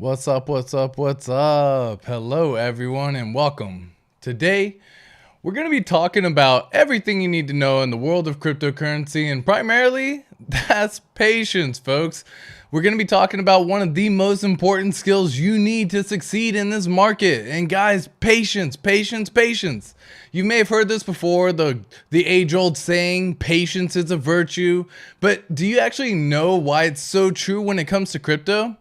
What's up, what's up, what's up? Hello, everyone, and welcome. Today, we're going to be talking about everything you need to know in the world of cryptocurrency, and primarily, that's patience, folks. We're going to be talking about one of the most important skills you need to succeed in this market. And guys, patience, patience, patience. You may have heard this before, the age-old saying, patience is a virtue. But do you actually know why it's so true when it comes to crypto?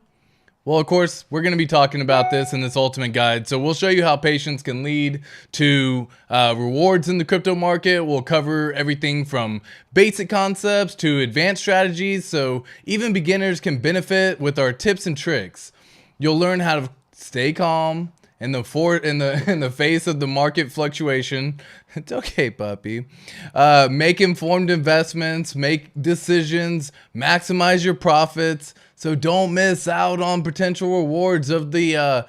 Well, of course, we're going to be talking about this in this ultimate guide. So we'll show you how patience can lead to rewards in the crypto market. We'll cover everything from basic concepts to advanced strategies. So even beginners can benefit with our tips and tricks. You'll learn how to stay calm in the face of the market fluctuation. It's okay, puppy. Make informed investments, make decisions, maximize your profits. So don't miss out on potential rewards of the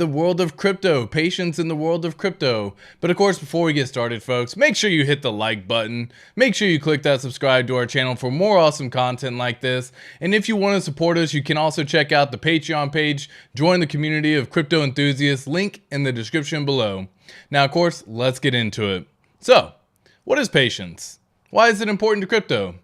world of crypto, patience in the world of crypto. But of course, before we get started, folks, make sure you hit the like button. Make sure you click that subscribe to our channel for more awesome content like this. And if you want to support us, you can also check out the Patreon page, join the community of crypto enthusiasts, link in the description below. Now, of course, let's get into it. So, what is patience? Why is it important to crypto?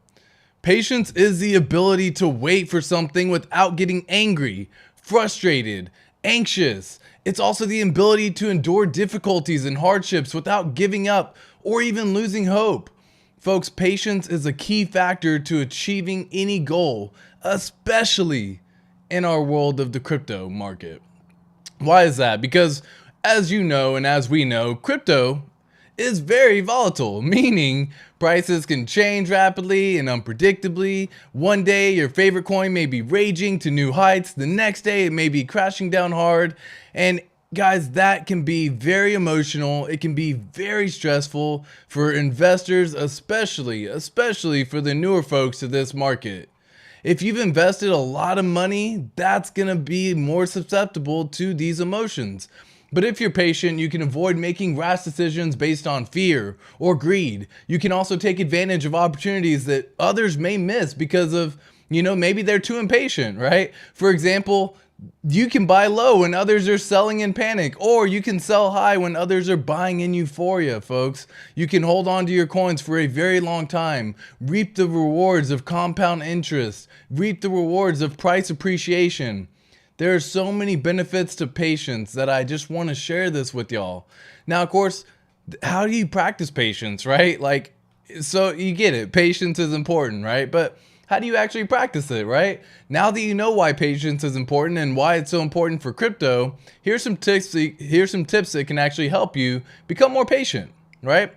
Patience is the ability to wait for something without getting angry, frustrated, anxious. It's also the ability to endure difficulties and hardships without giving up or even losing hope. Folks, patience is a key factor to achieving any goal, especially in our world of the crypto market. Why is that? Because as you know and as we know, crypto is very volatile, meaning prices can change rapidly and unpredictably. One day your favorite coin may be raging to new heights, the next day it may be crashing down hard. And guys, that can be very emotional. It can be very stressful for investors, especially for the newer folks to this market. If you've invested a lot of money, that's gonna be more susceptible to these emotions. But if you're patient, you can avoid making rash decisions based on fear or greed. You can also take advantage of opportunities that others may miss because of, maybe they're too impatient, right? For example, you can buy low when others are selling in panic, or you can sell high when others are buying in euphoria, folks. You can hold on to your coins for a very long time, reap the rewards of compound interest, reap the rewards of price appreciation. There are so many benefits to patience that I just want to share this with y'all. Now, of course, how do you practice patience, right? So you get it. Patience is important, right? But how do you actually practice it, right? Now that you know why patience is important and why it's so important for crypto, here's some tips that can actually help you become more patient, right?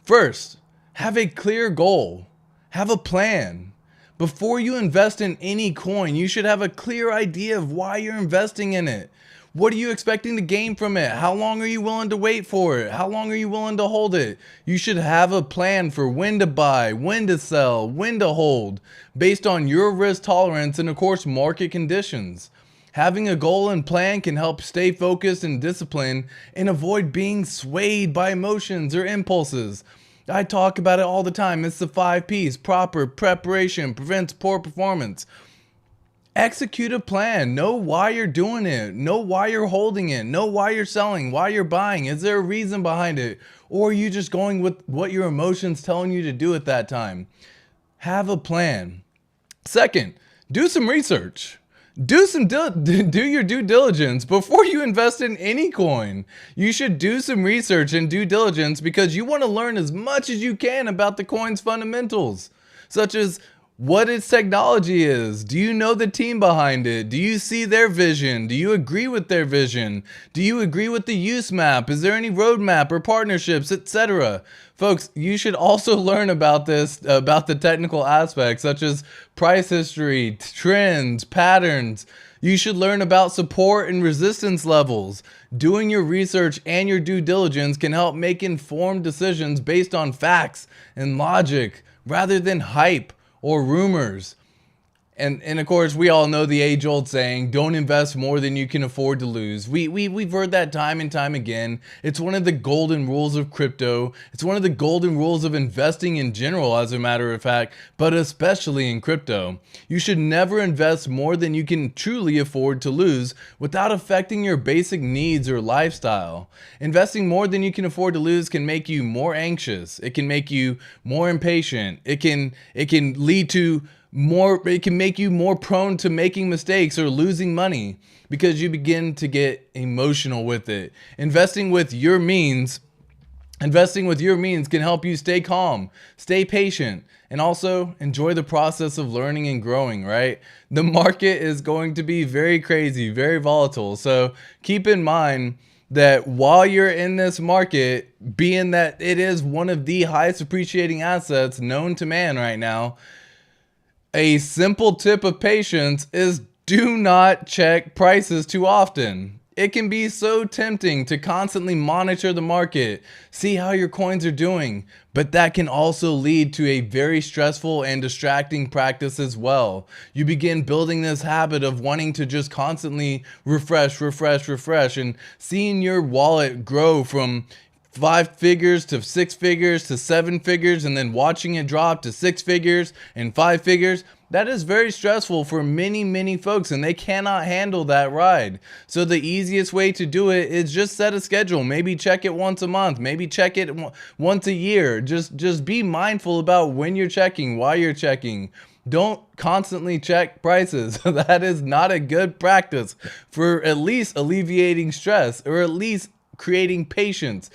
First, have a clear goal. Have a plan. Before you invest in any coin, you should have a clear idea of why you're investing in it. What are you expecting to gain from it? How long are you willing to wait for it? How long are you willing to hold it? You should have a plan for when to buy, when to sell, when to hold, based on your risk tolerance and, of course, market conditions. Having a goal and plan can help stay focused and disciplined and avoid being swayed by emotions or impulses. I talk about it all the time. It's the 5 P's. Proper preparation prevents poor performance. Execute a plan. Know why you're doing it. Know why you're holding it. Know why you're selling, why you're buying. Is there a reason behind it? Or are you just going with what your emotions telling you to do at that time? Have a plan. Second, do some research. Do your due diligence before you invest in any coin. You should do some research and due diligence because you want to learn as much as you can about the coin's fundamentals, such as what its technology is. Do you know the team behind it? Do you see their vision? Do you agree with their vision? Do you agree with the use map? Is there any roadmap or partnerships, etc.? Folks, you should also learn about the technical aspects such as price history, trends, patterns. You should learn about support and resistance levels. Doing your research and your due diligence can help make informed decisions based on facts and logic rather than hype or rumors. And of course, we all know the age-old saying, don't invest more than you can afford to lose. We've heard that time and time again. It's one of the golden rules of crypto. It's one of the golden rules of investing in general, as a matter of fact, but especially in crypto. You should never invest more than you can truly afford to lose without affecting your basic needs or lifestyle. Investing more than you can afford to lose can make you more anxious. It can make you more impatient. It can lead to it can make you more prone to making mistakes or losing money because you begin to get emotional with it. Investing with your means can help you stay calm, stay patient, and also enjoy the process of learning and growing, right? The market is going to be very crazy, very volatile. So keep in mind that while you're in this market, being that it is one of the highest appreciating assets known to man right now, a simple tip of patience is do not check prices too often. It can be so tempting to constantly monitor the market, see how your coins are doing, but that can also lead to a very stressful and distracting practice as well. You begin building this habit of wanting to just constantly refresh, and seeing your wallet grow from 5 figures to 6 figures to 7 figures and then watching it drop to 6 figures and 5 figures. That is very stressful for many folks, and they cannot handle that ride. So the easiest way to do it is just set a schedule. Maybe check it once a month, maybe check it once a year. Just be mindful about when you're checking, why you're checking. Don't constantly check prices. That is not a good practice for at least alleviating stress or at least creating patience.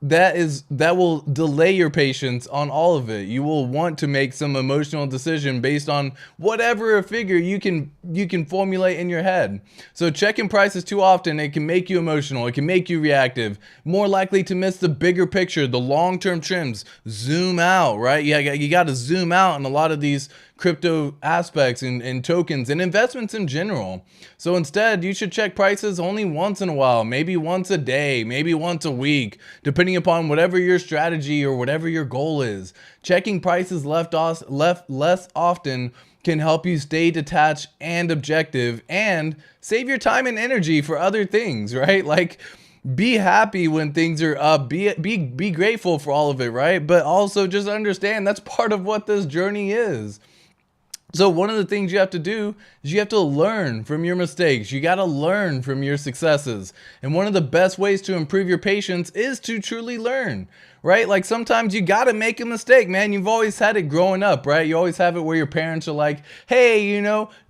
That will delay your patience on all of it. You will want to make some emotional decision based on whatever figure you can formulate in your head. So checking prices too often, it can make you emotional, it can make you reactive, more likely to miss the bigger picture, the long-term trends. Zoom out, right? You got to zoom out in a lot of these crypto aspects and tokens and investments in general. So instead, you should check prices only once in a while, maybe once a day, maybe once a week, depending upon whatever your strategy or whatever your goal is. Checking prices less often can help you stay detached and objective and save your time and energy for other things, right? Like, be happy when things are up, be grateful for all of it, right? But also just understand that's part of what this journey is. So one of the things you have to do is you have to learn from your mistakes. You got to learn from your successes. And one of the best ways to improve your patience is to truly learn, right? Like sometimes you got to make a mistake, man. You've always had it growing up, right? You always have it where your parents are like, hey,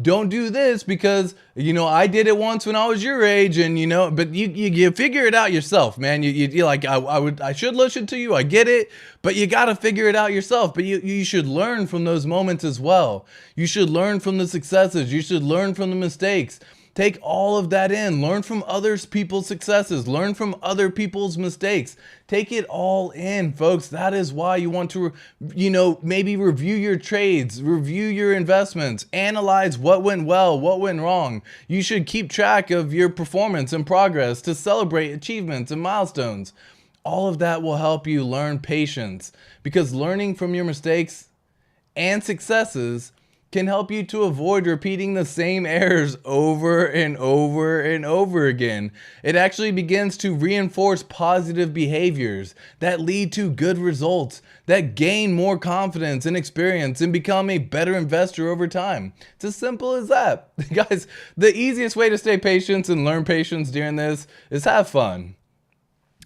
don't do this because, I did it once when I was your age and, but you figure it out yourself, man. You're like, I should listen to you. I get it, but you got to figure it out yourself. But you should learn from those moments as well. You should learn from the successes. You should learn from the mistakes. Take all of that in. Learn from other people's successes. Learn from other people's mistakes. Take it all in, folks. That is why you want to, maybe review your trades, review your investments, analyze what went well, what went wrong. You should keep track of your performance and progress to celebrate achievements and milestones. All of that will help you learn patience because learning from your mistakes and successes can help you to avoid repeating the same errors over and over again. It actually begins to reinforce positive behaviors that lead to good results, that gain more confidence and experience and become a better investor over time. It's as simple as that. Guys, the easiest way to stay patient and learn patience during this is have fun.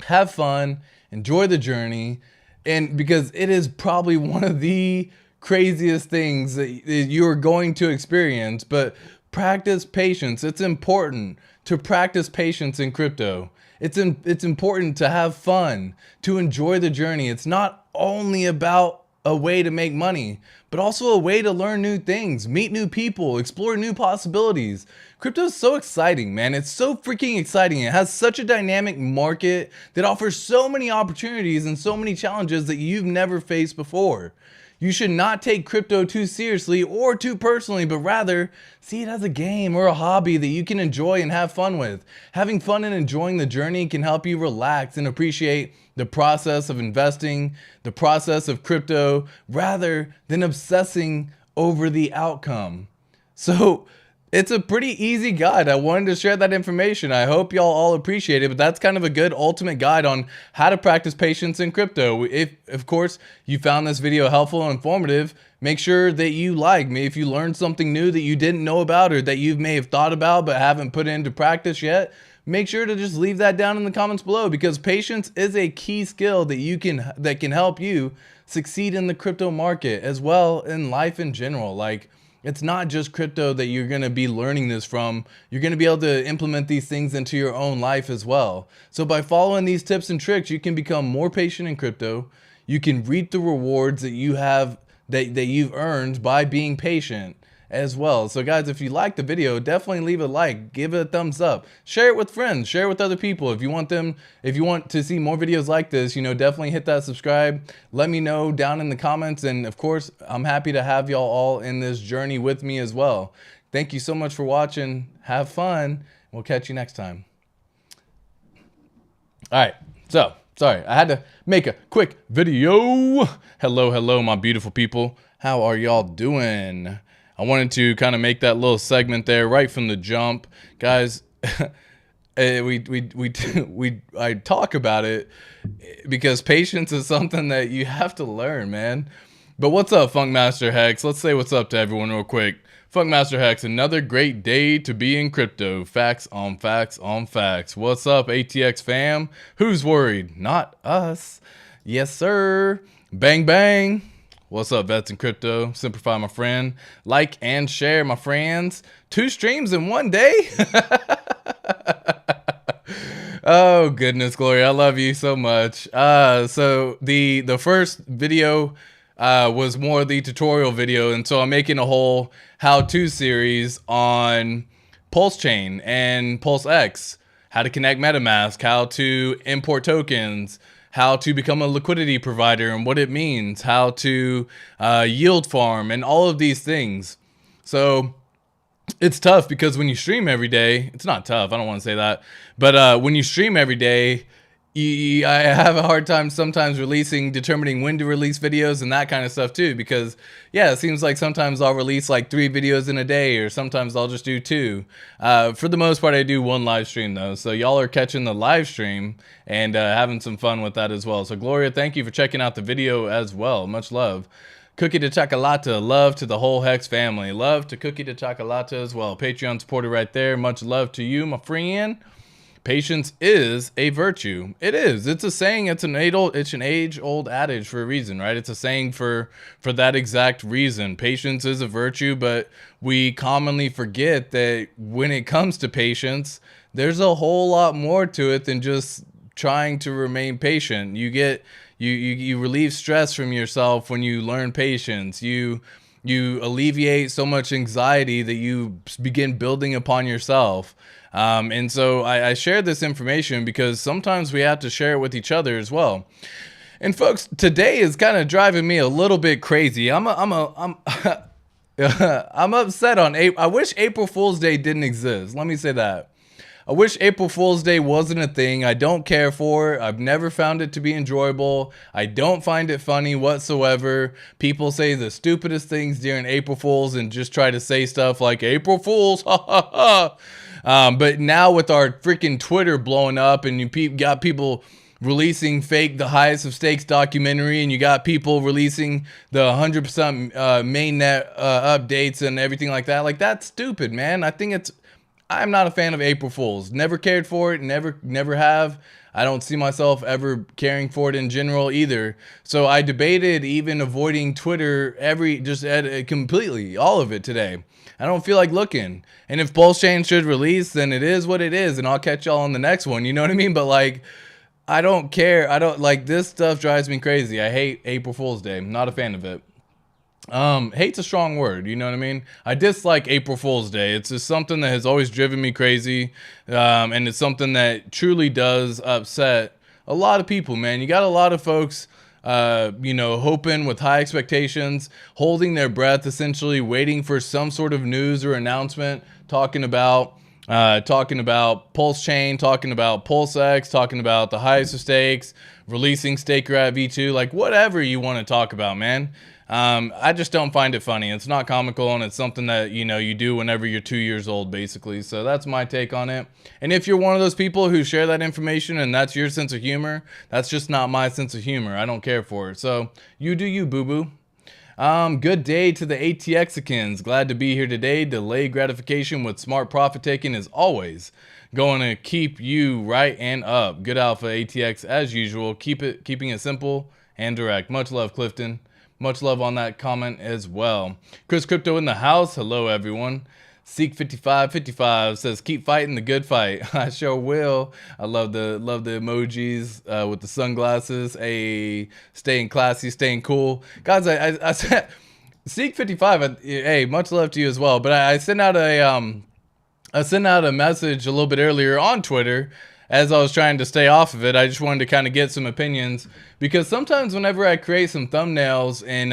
Have fun, enjoy the journey, and because it is probably one of the craziest things that you're going to experience, but practice patience. It's important to practice patience in crypto. It's important to have fun, to enjoy the journey. It's not only about a way to make money, but also a way to learn new things, meet new people, explore new possibilities. Crypto is so exciting, man. It's so freaking exciting. It has such a dynamic market that offers so many opportunities and so many challenges that you've never faced before. You should not take crypto too seriously or too personally, but rather see it as a game or a hobby that you can enjoy and have fun with. Having fun and enjoying the journey can help you relax and appreciate the process of investing, the process of crypto, rather than obsessing over the outcome. So it's a pretty easy guide. I wanted to share that information. I hope y'all all appreciate it, but that's kind of a good ultimate guide on how to practice patience in crypto. If, of course, you found this video helpful and informative, make sure that you like me. If you learned something new that you didn't know about or that you may have thought about but haven't put into practice yet, make sure to just leave that down in the comments below, because patience is a key skill that can help you succeed in the crypto market as well in life in general. Like, it's not just crypto that you're going to be learning this from. You're going to be able to implement these things into your own life as well. So by following these tips and tricks, you can become more patient in crypto. You can reap the rewards that you have that you've earned by being patient as well. So guys, if you like the video, definitely leave a like, give it a thumbs up, share it with friends, share it with other people. If you want to see more videos like this, definitely hit that subscribe. Let me know down in the comments. And of course, I'm happy to have y'all all in this journey with me as well. Thank you so much for watching. Have fun. We'll catch you next time. All right. So, sorry, I had to make a quick video. Hello, my beautiful people. How are y'all doing? I wanted to kind of make that little segment there right from the jump, guys. I talk about it because patience is something that you have to learn, man. But what's up, Funkmaster Hex? Let's say what's up to everyone real quick. Funkmaster Hex, another great day to be in crypto. Facts on facts on facts. What's up, ATX fam? Who's worried? Not us. Yes, sir. Bang, bang. What's up, vets in crypto? Simplify, my friend. Like and share, my friends. 2 streams in one day? Oh, goodness, Glory. I love you so much. So the first video was more the tutorial video, and so I'm making a whole how-to series on PulseChain and PulseX. How to connect MetaMask, how to import tokens, how to become a liquidity provider and what it means, how to yield farm, and all of these things. So it's tough because when you stream every day, it's not tough, I don't want to say that, but when you stream every day, I have a hard time sometimes determining when to release videos and that kind of stuff too, because yeah, it seems like sometimes I'll release like 3 videos in a day, or sometimes I'll just do 2. For the most part, I do 1 live stream though, so y'all are catching the live stream and having some fun with that as well. So Gloria, thank you for checking out the video as well. Much love. Cookie to Chocolate, love to the whole Hex family. Love to Cookie to Chocolate as well. Patreon supporter right there. Much love to you, my friend. Patience is a virtue. It is. It's a saying. It's an age-old adage for a reason, right? It's a saying for that exact reason. Patience is a virtue, but we commonly forget that when it comes to patience, there's a whole lot more to it than just trying to remain patient. You relieve stress from yourself when you learn patience. You alleviate so much anxiety that you begin building upon yourself. And so I share this information because sometimes we have to share it with each other as well. And folks, today is kind of driving me a little bit crazy. I'm upset on April. I wish April Fool's Day didn't exist. Let me say that. I wish April Fool's Day wasn't a thing. I don't care for it. I've never found it to be enjoyable. I don't find it funny whatsoever. People say the stupidest things during April Fool's and just try to say stuff like April Fool's, ha ha ha. But now with our freaking Twitter blowing up and you got people releasing fake The Highest of Stakes documentary, and you got people releasing the 100% mainnet updates and everything like that. Like, that's stupid, man. I'm not a fan of April Fools. Never cared for it. Never have. I don't see myself ever caring for it in general either. So I debated even avoiding Twitter completely, all of it today. I don't feel like looking. And if PulseChain should release, then it is what it is, and I'll catch y'all on the next one. You know what I mean? But like, I don't care. This stuff drives me crazy. I hate April Fool's Day. I'm not a fan of it. Hate's a strong word, you know what I mean? I dislike April Fool's Day. It's just something that has always driven me crazy, and it's something that truly does upset a lot of people, man. You got a lot of folks, hoping with high expectations, holding their breath, essentially waiting for some sort of news or announcement, talking about PulseChain, talking about PulseX, talking about the highest of stakes, releasing Staker at V2, like whatever you want to talk about, man. I just don't find it funny. It's not comical, and it's something that, you know, you do whenever you're 2 years old, basically. So that's my take on it. And if you're one of those people who share that information and that's your sense of humor, that's just not my sense of humor. I don't care for it. So you do you, boo-boo. Good day to the hexicans. Glad to be here today. Delayed gratification with smart profit taking is always going to keep you right and up. Good alpha ATX as usual. Keeping it simple and direct. Much love, Clifton. Much love on that comment as well. Chris Crypto in the house. Hello, everyone. Seek5555 says, keep fighting the good fight. I sure will. I love the emojis with the sunglasses. Hey, staying classy, staying cool. Guys, I said, Seek55, hey, much love to you as well. But I sent out a message a little bit earlier on Twitter as I was trying to stay off of it. I just wanted to kind of get some opinions, because sometimes whenever I create some thumbnails in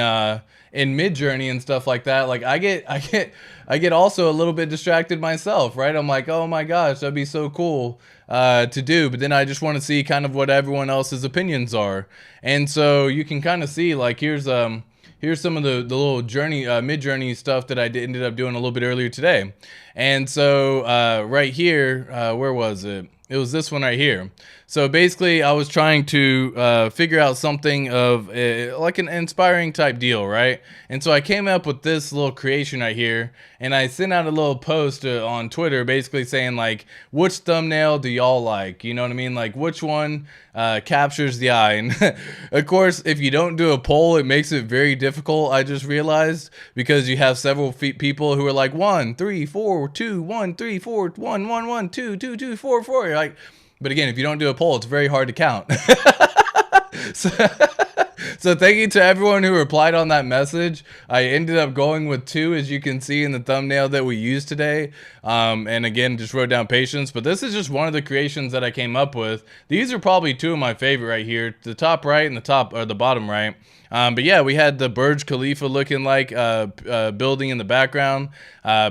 Midjourney and stuff like that, like I get also a little bit distracted myself, right? I'm like, oh my gosh, that'd be so cool to do, but then I just want to see kind of what everyone else's opinions are. And so you can kind of see, like, here's some of the little journey, Midjourney stuff that I ended up doing a little bit earlier today. And so right here, where was it? It was this one right here. So basically, I was trying to figure out something of like an inspiring type deal, right? And so I came up with this little creation right here, and I sent out a little post on Twitter basically saying, like, which thumbnail do y'all like? You know what I mean? Like, which one captures the eye? And of course, if you don't do a poll, it makes it very difficult, I just realized, because you have several people who are like 1 3 4 2 1 3 4 1 1 1 2 2 2 4 4. You're like, but again, if you don't do a poll, it's very hard to count. So thank you to everyone who replied on that message. I ended up going with 2, as you can see in the thumbnail that we used today. And again, just wrote down patience. But this is just one of the creations that I came up with. These are probably 2 of my favorite right here. The top right and the bottom right. But yeah, we had the Burj Khalifa looking like building in the background,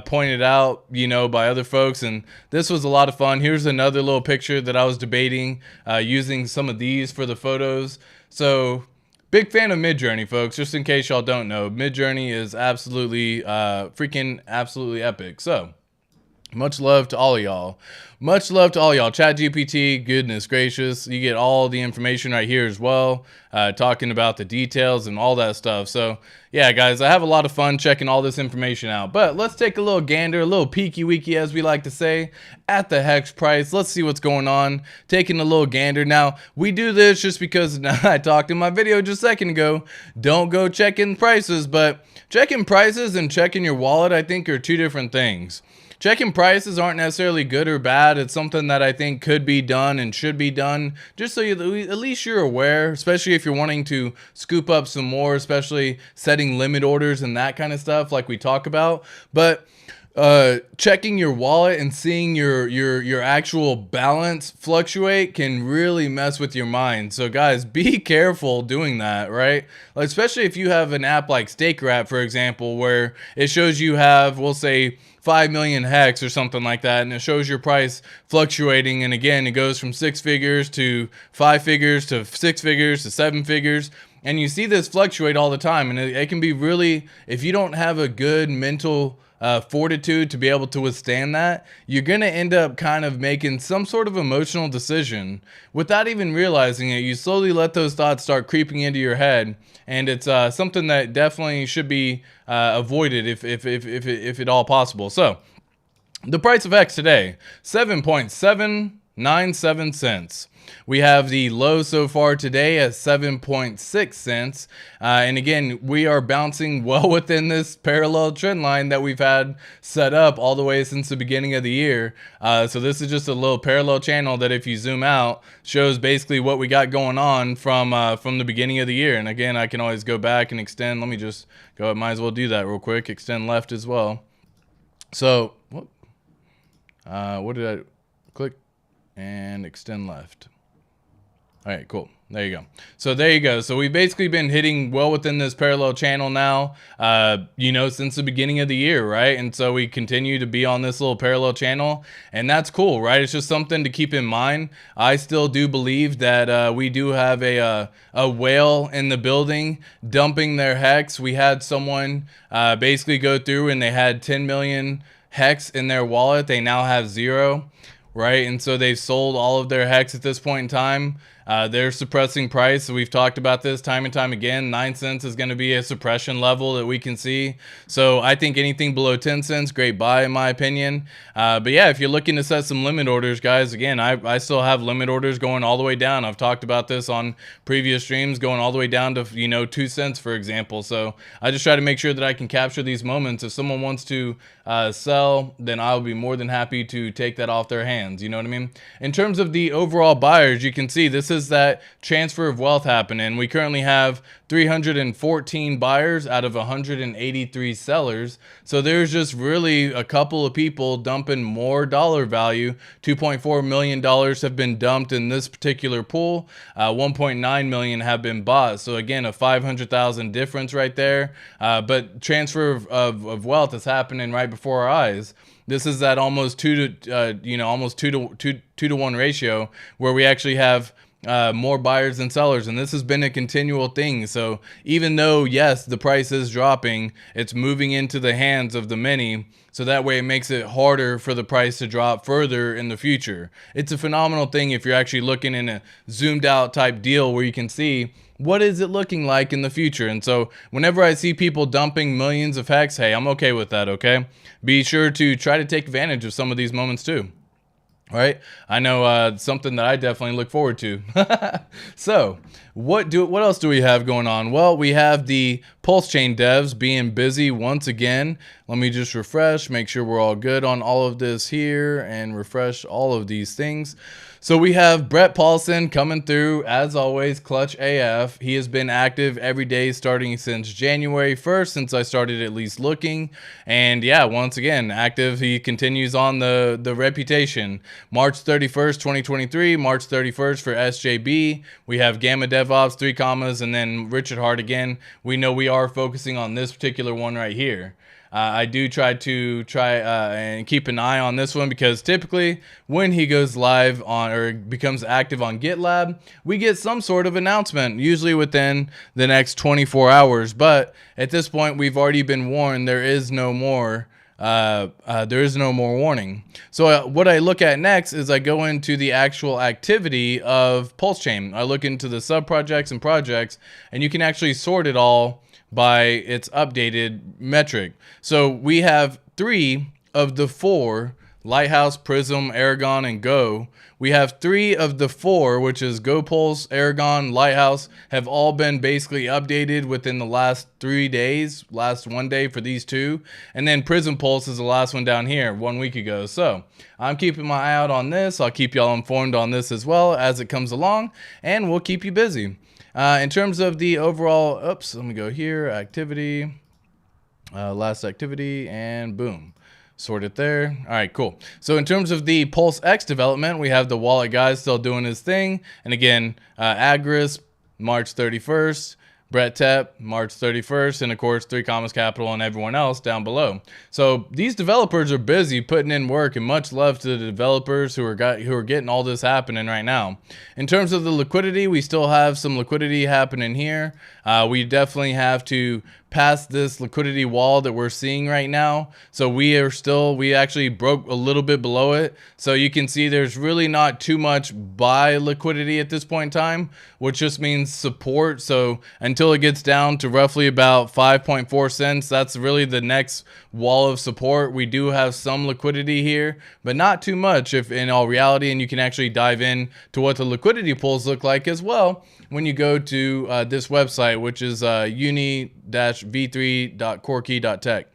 pointed out, you know, by other folks. And this was a lot of fun. Here's another little picture that I was debating using some of these for the photos. So big fan of Midjourney, folks. Just in case y'all don't know, Midjourney is absolutely absolutely epic. So much love to all of y'all. Much love to all y'all. ChatGPT, goodness gracious. You get all the information right here as well, talking about the details and all that stuff. So yeah, guys, I have a lot of fun checking all this information out. But let's take a little gander, a little peeky weeky, as we like to say, at the HEX price. Let's see what's going on. Taking a little gander. Now, we do this just because I talked in my video just a second ago. Don't go checking prices, but checking prices and checking your wallet, I think, are 2 different things. Checking prices aren't necessarily good or bad. It's something that I think could be done and should be done, just so at least you're aware, especially if you're wanting to scoop up some more, especially setting limit orders and that kind of stuff like we talk about. But checking your wallet and seeing your actual balance fluctuate can really mess with your mind. So guys, be careful doing that, right? Especially if you have an app like StakerApp, for example, where it shows you have, we'll say, 5 million hex or something like that, and it shows your price fluctuating, and again, it goes from 6 figures to 5 figures to 6 figures to 7 figures, and you see this fluctuate all the time, and it can be really, if you don't have a good mental fortitude to be able to withstand that, you're gonna end up kind of making some sort of emotional decision without even realizing it. You slowly let those thoughts start creeping into your head, and it's something that definitely should be avoided if at all possible. So the price of HEX today, 7.797 cents. We have the low so far today at 7.6 cents. And again, we are bouncing well within this parallel trend line that we've had set up all the way since the beginning of the year. So this is just a little parallel channel that, if you zoom out, shows basically what we got going on from the beginning of the year. And again, I can always go back and extend. Let me just go, I might as well do that real quick. Extend left as well. So what did I click? And extend left. All right, cool. There you go. So there you go. So we've basically been hitting well within this parallel channel now, since the beginning of the year, right? And so we continue to be on this little parallel channel, and that's cool, right? It's just something to keep in mind. I still do believe that we do have a whale in the building dumping their hex. We had someone basically go through and they had 10 million hex in their wallet. They now have 0. Right, and so they've sold all of their hex at this point in time. They're suppressing price. So we've talked about this time and time again. 9 cents is going to be a suppression level that we can see. So I think anything below 10 cents, great buy in my opinion. But yeah, if you're looking to set some limit orders, guys, again, I still have limit orders going all the way down. I've talked about this on previous streams, going all the way down to 2 cents, for example. So I just try to make sure that I can capture these moments. If someone wants to sell, then I'll be more than happy to take that off their hands. You know what I mean? In terms of the overall buyers, you can see this is that transfer of wealth happening. We currently have 314 buyers out of 183 sellers. So there's just really a couple of people dumping more dollar value. $2.4 million have been dumped in this particular pool. 1.9 million have been bought. So again, a 500,000 difference right there. But transfer of wealth is happening right before our eyes. This is that almost 2 to 1 ratio where we actually have more buyers than sellers, and this has been a continual thing. So even though, yes, the price is dropping, it's moving into the hands of the many, so that way it makes it harder for the price to drop further in the future. It's a phenomenal thing if you're actually looking in a zoomed out type deal where you can see what is it looking like in the future. And so whenever I see people dumping millions of hex, hey, I'm okay with that, okay? Be sure to try to take advantage of some of these moments too. Right, I know something that I definitely look forward to. So, what else do we have going on? Well, we have the PulseChain devs being busy once again. Let me just refresh, make sure we're all good on all of this here, and refresh all of these things. So we have Brett Paulson coming through, as always, clutch AF. He has been active every day starting since January 1st, since I started at least looking. And yeah, once again, active. He continues on the reputation. March 31st, 2023, March 31st for SJB. We have Gamma DevOps, 3 commas, and then Richard Hart again. We know we are focusing on this particular one right here. I do try and keep an eye on this one because typically when he goes live on or becomes active on GitLab, we get some sort of announcement, usually within the next 24 hours. But at this point, we've already been warned there is no more warning. So what I look at next is I go into the actual activity of PulseChain. I look into the sub projects and projects, and you can actually sort it all by its updated metric. So we have 3 of the 4, Lighthouse, Prism, Aragon, and Go. We have 3 of the 4, which is Go, Pulse, Aragon, Lighthouse, have all been basically updated within the last 3 days, last 1 day for these 2. And then Prism Pulse is the last one down here 1 week ago. So I'm keeping my eye out on this. I'll keep y'all informed on this as well as it comes along, and we'll keep you busy. In terms of the overall, let me go here, activity, last activity, and boom, sort it there. All right, cool. So in terms of the PulseX development, we have the wallet guy still doing his thing. And again, Agris, March 31st, Brett Tep, March 31st, and of course 3 commas Capital and everyone else down below. So these developers are busy putting in work, and much love to the developers who are getting all this happening right now. In terms of the liquidity, we still have some liquidity happening here. We definitely have to pass this liquidity wall that we're seeing right now. So we actually broke a little bit below it. So you can see there's really not too much buy liquidity at this point in time, which just means support. So until it gets down to roughly about 5.4 cents, that's really the next wall of support. We do have some liquidity here, but not too much if in all reality, and you can actually dive in to what the liquidity pools look like as well when you go to this website, which is uni-v3.corkey.tech.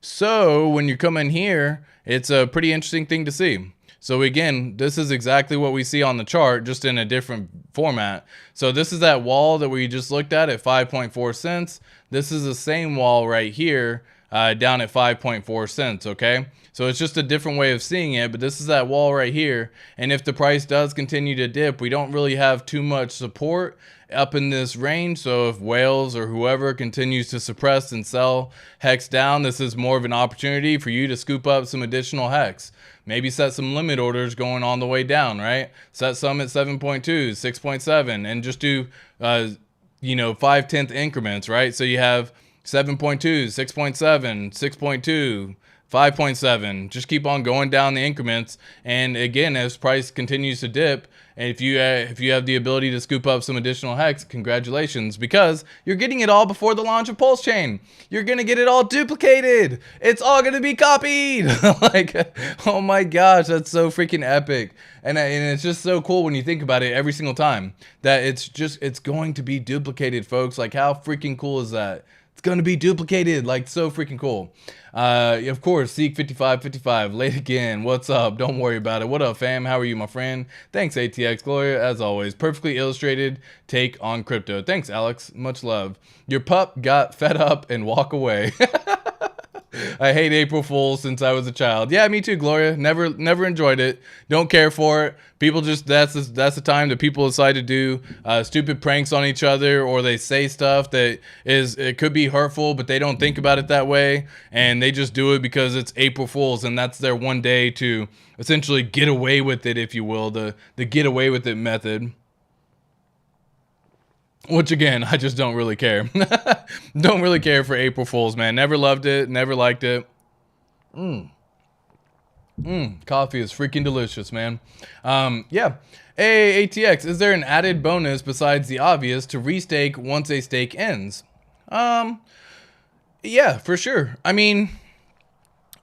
So when you come in here, it's a pretty interesting thing to see. So again, this is exactly what we see on the chart, just in a different format. So this is that wall that we just looked at 5.4 cents. This is the same wall right here down at 5.4 cents. Okay, so it's just a different way of seeing it, but this is that wall right here. And if the price does continue to dip, we don't really have too much support up in this range. So if whales or whoever continues to suppress and sell hex down, this is more of an opportunity for you to scoop up some additional hex. Maybe set some limit orders going on the way down, right? Set some at 7.2, 6.7, and just do 5/10 increments, right? So you have 7.2, 6.7, 6.2, 5.7. Just keep on going down the increments. And again, as price continues to dip, and if you have the ability to scoop up some additional hex, congratulations, because you're getting it all before the launch of PulseChain. You're gonna get it all duplicated. It's all gonna be copied. Like, oh my gosh, that's so freaking epic. And it's just so cool when you think about it every single time that it's going to be duplicated, folks. Like, how freaking cool is that? It's going to be duplicated, like, so freaking cool. Of course, Seek 5555, late again. What's up? Don't worry about it. What up, fam? How are you, my friend? Thanks, ATX Gloria, as always. Perfectly illustrated take on crypto. Thanks, Alex. Much love. Your pup got fed up and walk away. I hate April Fools since I was a child. Yeah, me too, Gloria. Never enjoyed it. Don't care for it. People just, that's the time that people decide to do stupid pranks on each other, or they say stuff that it could be hurtful, but they don't think about it that way, and they just do it because it's April Fools, and that's their one day to essentially get away with it, if you will, the get away with it method. Which again, I just don't really care. Don't really care for April Fools, man. Never loved it. Never liked it. Coffee is freaking delicious, man. Yeah. Hey, ATX, is there an added bonus besides the obvious to restake once a stake ends? Yeah, for sure. I mean,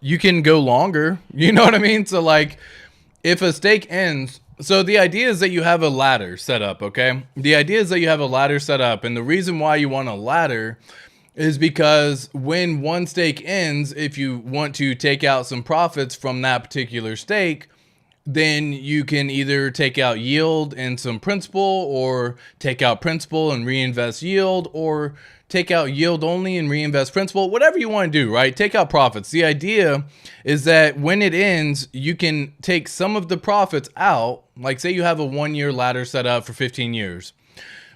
you can go longer. You know what I mean? So like, if a stake ends, so the idea is that you have a ladder set up, okay? The idea is that you have a ladder set up, and the reason why you want a ladder is because when one stake ends, if you want to take out some profits from that particular stake, then you can either take out yield and some principal, or take out principal and reinvest yield, or take out yield only and reinvest principal, whatever you want to do, right? Take out profits. The idea is that when it ends, you can take some of the profits out. Like, say you have a 1-year ladder set up for 15 years.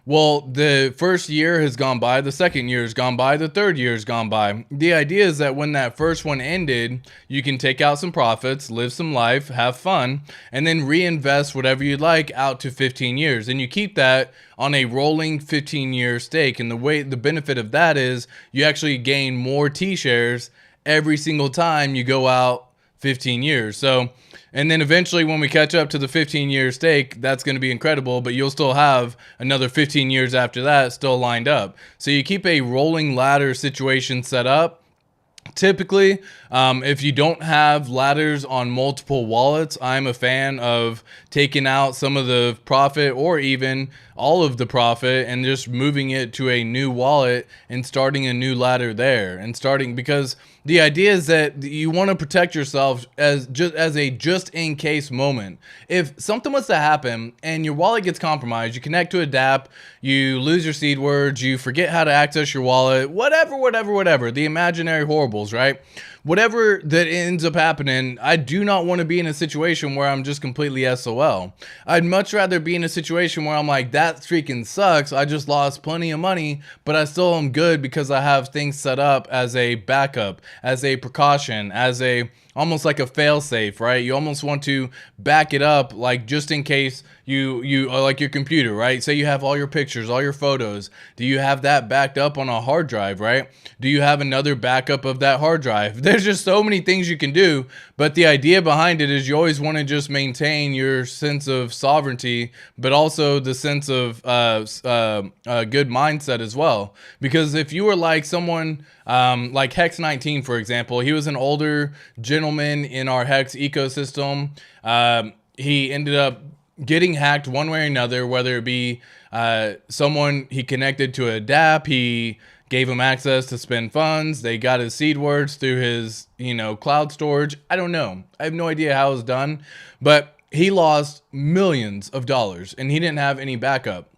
Well, the first year has gone by, the second year has gone by, the third year has gone by. The idea is that when that first one ended, you can take out some profits, live some life, have fun, and then reinvest whatever you'd like out to 15 years. And you keep that on a rolling 15-year stake. And the benefit of that is you actually gain more T-shares every single time you go out 15 years. So, and then eventually when we catch up to the 15-year stake, that's going to be incredible, but you'll still have another 15 years after that still lined up. So you keep a rolling ladder situation set up. Typically, if you don't have ladders on multiple wallets, I'm a fan of taking out some of the profit, or even all of the profit, and just moving it to a new wallet and starting a new ladder there. And because the idea is that you want to protect yourself as a just in case moment. If something was to happen and your wallet gets compromised, you connect to a DApp, you lose your seed words, you forget how to access your wallet, whatever, the imaginary horribles, right? Whatever that ends up happening, I do not want to be in a situation where I'm just completely SOL. I'd much rather be in a situation where I'm like, that freaking sucks, I just lost plenty of money, but I still am good because I have things set up as a backup, as a precaution, as almost like a fail safe, right? You almost want to back it up, like, just in case you like your computer, right? Say you have all your pictures, all your photos. Do you have that backed up on a hard drive, right? Do you have another backup of that hard drive? There's just so many things you can do, but the idea behind it is you always want to just maintain your sense of sovereignty, but also the sense of good mindset as well. Because if you were like someone like HEX 19, for example, he was an older gentleman in our HEX ecosystem. He ended up getting hacked one way or another, whether it be someone he connected to a DApp, he gave him access to spend funds, they got his seed words through his, cloud storage. I don't know. I have no idea how it was done, but he lost millions of dollars and he didn't have any backup.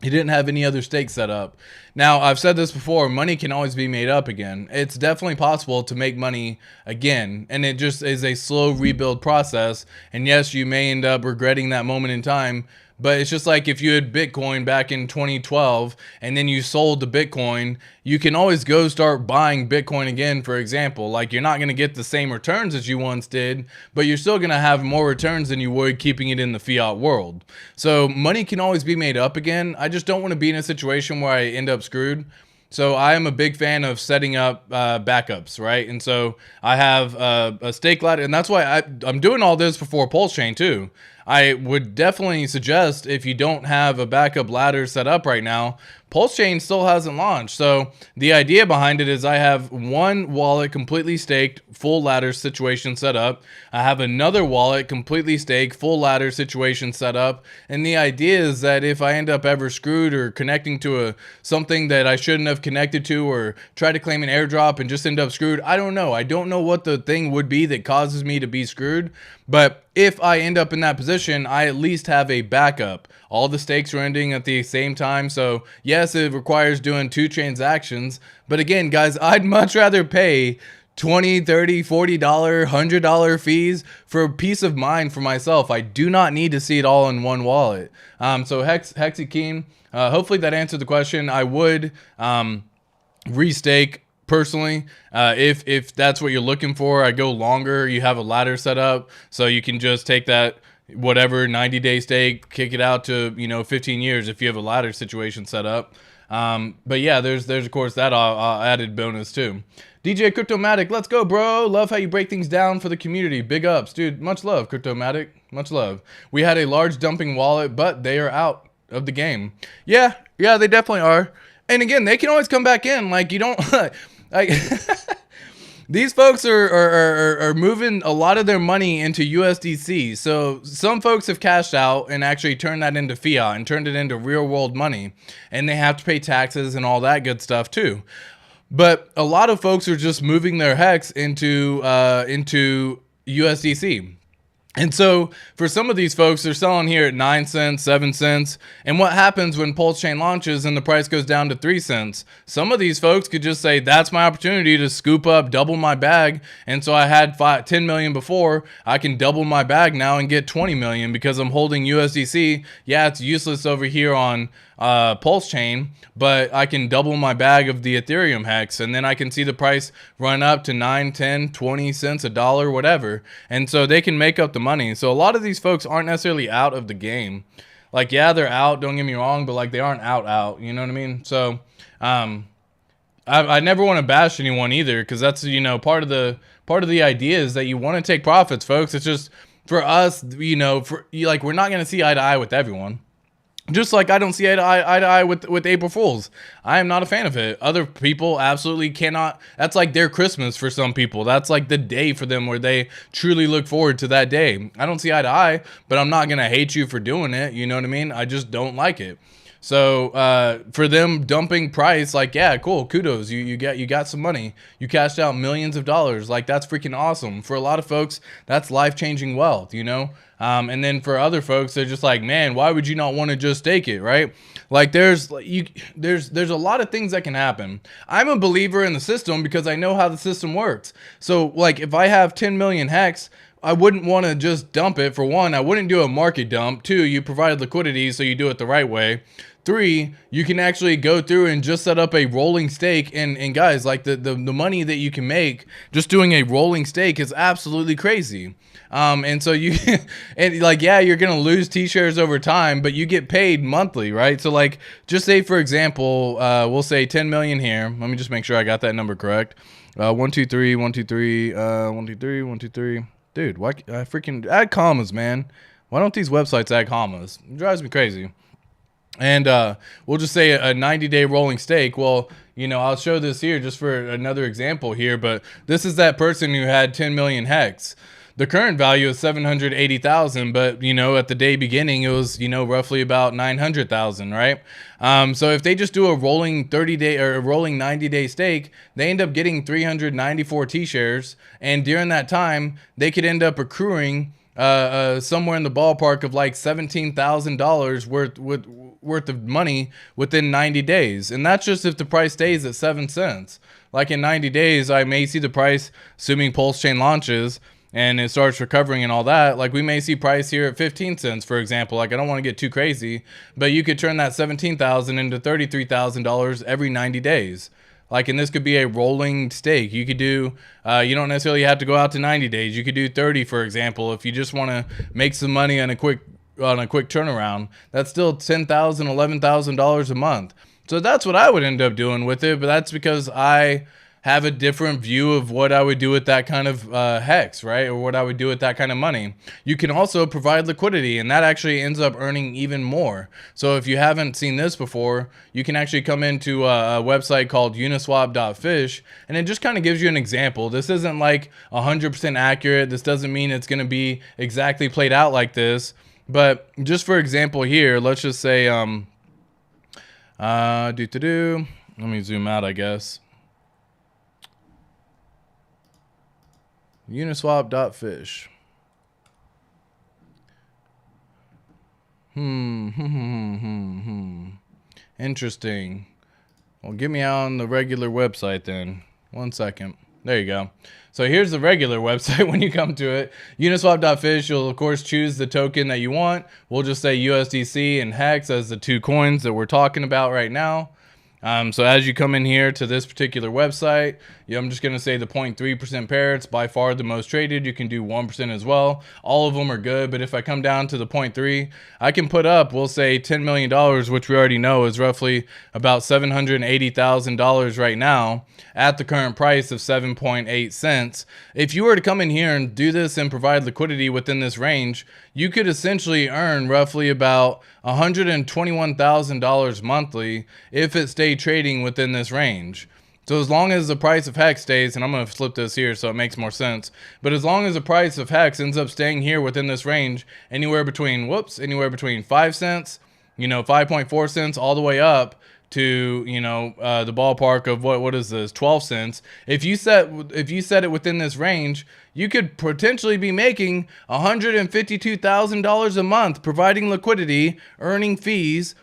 He didn't have any other stakes set up. Now, I've said this before, money can always be made up again. It's definitely possible to make money again, and it just is a slow rebuild process. And yes, you may end up regretting that moment in time, but it's just like if you had Bitcoin back in 2012 and then you sold the Bitcoin, you can always go start buying Bitcoin again, for example. Like, you're not going to get the same returns as you once did, but you're still going to have more returns than you would keeping it in the fiat world. So money can always be made up again. I just don't want to be in a situation where I end up screwed. So I am a big fan of setting up backups, right? And so I have a stake ladder, and that's why I'm doing all this before PulseChain too. I would definitely suggest, if you don't have a backup ladder set up right now, PulseChain still hasn't launched. So the idea behind it is I have one wallet completely staked, full ladder situation set up. I have another wallet completely staked, full ladder situation set up. And the idea is that if I end up ever screwed or connecting to something that I shouldn't have connected to, or try to claim an airdrop and just end up screwed, I don't know. I don't know what the thing would be that causes me to be screwed. But if I end up in that position, I at least have a backup. All the stakes are ending at the same time. So yes, it requires doing 2 transactions. But again, guys, I'd much rather pay $20, $30, $40, $100 fees for peace of mind for myself. I do not need to see it all in one wallet. So hexicans, hopefully that answered the question. I would restake personally, if that's what you're looking for. I go longer. You have a ladder set up, so you can just take that whatever 90-day stake, kick it out to 15 years if you have a ladder situation set up. But yeah, there's of course that added bonus too. DJ Cryptomatic, let's go, bro. Love how you break things down for the community. Big ups, dude. Much love, Cryptomatic. Much love. We had a large dumping wallet, but they are out of the game. Yeah, they definitely are. And again, they can always come back in. Like, you don't like these folks are moving a lot of their money into USDC. So some folks have cashed out and actually turned that into fiat and turned it into real world money, and they have to pay taxes and all that good stuff too. But a lot of folks are just moving their HEX into USDC. And so for some of these folks, they're selling here at 9 cents, 7 cents. And what happens when PulseChain launches and the price goes down to 3 cents? Some of these folks could just say, that's my opportunity to scoop up, double my bag. And so I had 10 million before, I can double my bag now and get 20 million because I'm holding USDC. Yeah, it's useless over here on PulseChain, but I can double my bag of the Ethereum HEX, and then I can see the price run up to 9, 10, 20 cents, $1, whatever. And so they can make up the money. So a lot of these folks aren't necessarily out of the game. Like, yeah, they're out, don't get me wrong, but like they aren't out, you know what I mean? So I never want to bash anyone either, because that's, part of the idea is that you want to take profits, folks. It's just for us, we're not going to see eye to eye with everyone. Just like I don't see eye to eye with April Fools. I am not a fan of it. Other people absolutely cannot. That's like their Christmas for some people. That's like the day for them where they truly look forward to that day. I don't see eye to eye, but I'm not going to hate you for doing it. You know what I mean? I just don't like it. So for them dumping price, like, yeah, cool, kudos. You got some money. You cashed out millions of dollars. Like, that's freaking awesome. For a lot of folks, that's life-changing wealth, and then for other folks, they're just like, man, why would you not want to just stake it, right? Like, there's a lot of things that can happen. I'm a believer in the system because I know how the system works. So like, if I have 10 million HEX, I wouldn't want to just dump it. For one, I wouldn't do a market dump. 2, you provide liquidity, so you do it the right way. 3, you can actually go through and just set up a rolling stake. And guys, like the money that you can make just doing a rolling stake is absolutely crazy. And so you, and like, yeah, you're going to lose T-shares over time, but you get paid monthly, right? So like, just say, for example, we'll say 10 million here. Let me just make sure I got that number correct. 1, 2, 3, 1, 2, 3, 1, 2, 3, 1, 2, 3. Dude, why freaking add commas, man? Why don't these websites add commas? It drives me crazy. And we'll just say a 90-day rolling stake. Well, I'll show this here just for another example here, but this is that person who had 10 million HEX. The current value is 780,000, but at the day beginning it was roughly about 900,000, right? So if they just do a rolling 30-day or a rolling 90-day stake, they end up getting 394 T-shares, and during that time they could end up accruing somewhere in the ballpark of like $17,000 worth of money within 90 days. And that's just if the price stays at 7 cents. Like in 90 days, I may see the price, assuming PulseChain launches and it starts recovering and all that, like we may see price here at 15 cents, for example. Like I don't want to get too crazy, but you could turn that 17,000 into $33,000 every 90 days. Like, and this could be a rolling stake. You could do, you don't necessarily have to go out to 90 days. You could do 30, for example, if you just want to make some money on a quick turnaround. That's still $10,000, $11,000 a month. So that's what I would end up doing with it, but that's because I have a different view of what I would do with that kind of HEX, right? Or what I would do with that kind of money. You can also provide liquidity, and that actually ends up earning even more. So if you haven't seen this before, you can actually come into a website called uniswap.fish, and it just kind of gives you an example. This isn't like 100% accurate. This doesn't mean it's going to be exactly played out like this. But just for example here, let's just say, let me zoom out, I guess. Uniswap.fish. Interesting. Well, get me on the regular website then. 1 second. There you go. So here's the regular website when you come to it. Uniswap.fish, you'll of course choose the token that you want. We'll just say USDC and HEX as the two coins that we're talking about right now. So as you come in here to this particular website, I'm just going to say the 0.3% pair. It's by far the most traded. You can do 1% as well. All of them are good. But if I come down to the 0.3, I can put up, we'll say $10 million, which we already know is roughly about $780,000 right now at the current price of 7.8 cents. If you were to come in here and do this and provide liquidity within this range, you could essentially earn roughly about $121,000 monthly if it stayed trading within this range. So as long as the price of HEX stays, and I'm going to flip this here so it makes more sense, but as long as the price of HEX ends up staying here within this range, anywhere between 5 cents, 5.4 cents, all the way up to, the ballpark of what is this, 12 cents. If you set it within this range, you could potentially be making $152,000 a month, providing liquidity, earning fees.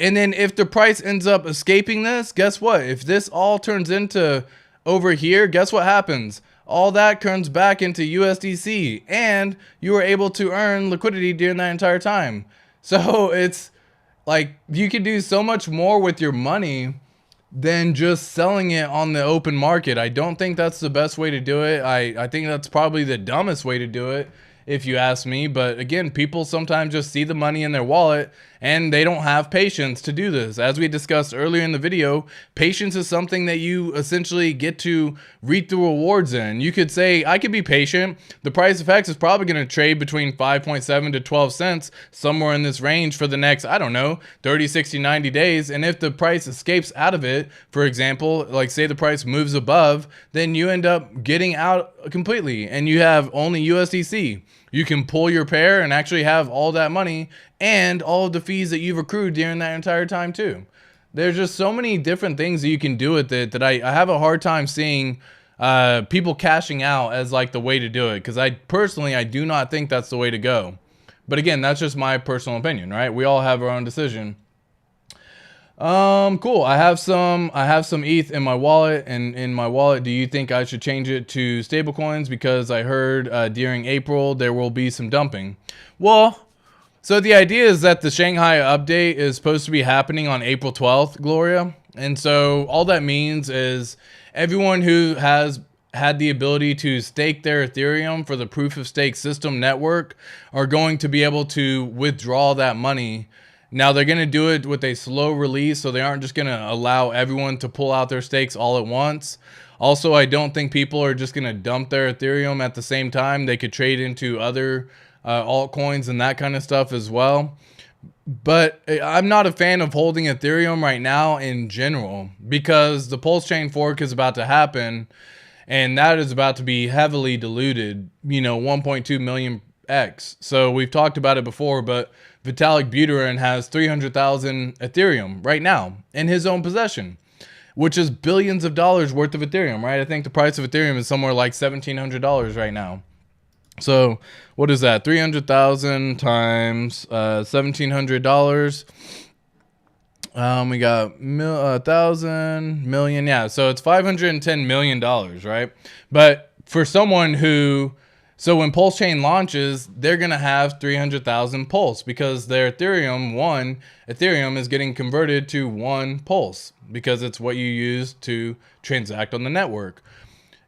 And then if the price ends up escaping this, guess what? If this all turns into over here, guess what happens? All that turns back into USDC, and you are able to earn liquidity during that entire time. So it's like you can do so much more with your money than just selling it on the open market. I don't think that's the best way to do it. I think that's probably the dumbest way to do it, if you ask me. But again, people sometimes just see the money in their wallet and they don't have patience to do this. As we discussed earlier in the video, patience is something that you essentially get to reap the rewards in. You could say, I could be patient. The price of HEX is probably going to trade between 5.7 to 12 cents, somewhere in this range for the next, 30, 60, 90 days. And if the price escapes out of it, for example, like say the price moves above, then you end up getting out completely and you have only USDC. You can pull your pair and actually have all that money and all of the fees that you've accrued during that entire time too. There's just so many different things that you can do with it that I have a hard time seeing people cashing out as like the way to do it. Because I do not think that's the way to go. But again, that's just my personal opinion, right? We all have our own decision. Cool. I have some ETH in my wallet, and in my wallet, do you think I should change it to stablecoins? Because I heard during April there will be some dumping. Well, so the idea is that the Shanghai update is supposed to be happening on April 12th, Gloria. And so all that means is everyone who has had the ability to stake their Ethereum for the proof of stake system network are going to be able to withdraw that money. Now they're going to do it with a slow release, so they aren't just going to allow everyone to pull out their stakes all at once. Also, I don't think people are just going to dump their Ethereum at the same time. They could trade into other altcoins and that kind of stuff as well. But I'm not a fan of holding Ethereum right now in general, because the PulseChain fork is about to happen, and that is about to be heavily diluted, 1.2 million X. So we've talked about it before, but Vitalik Buterin has 300,000 Ethereum right now in his own possession, which is billions of dollars worth of Ethereum, right? I think the price of Ethereum is somewhere like $1,700 right now. So what is that? 300,000 times $1,700. We got 1,000 million. Yeah, so it's $510 million, right? But for someone who, so when PulseChain launches, they're going to have 300,000 Pulse because their Ethereum is getting converted to 1 Pulse because it's what you use to transact on the network.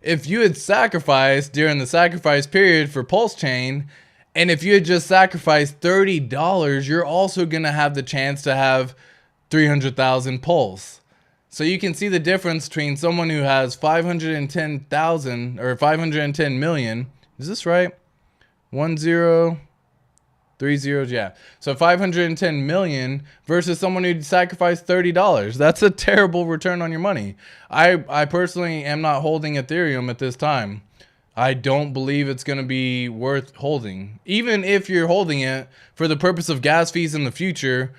If you had sacrificed during the sacrifice period for PulseChain, and if you had just sacrificed $30, you're also going to have the chance to have 300,000 Pulse. So you can see the difference between someone who has 510,000 or 510 million. Is this right? 1030, yeah. So 510 million versus someone who sacrificed $30. That's a terrible return on your money. I personally am not holding Ethereum at this time. I don't believe it's going to be worth holding. Even if you're holding it for the purpose of gas fees in the future,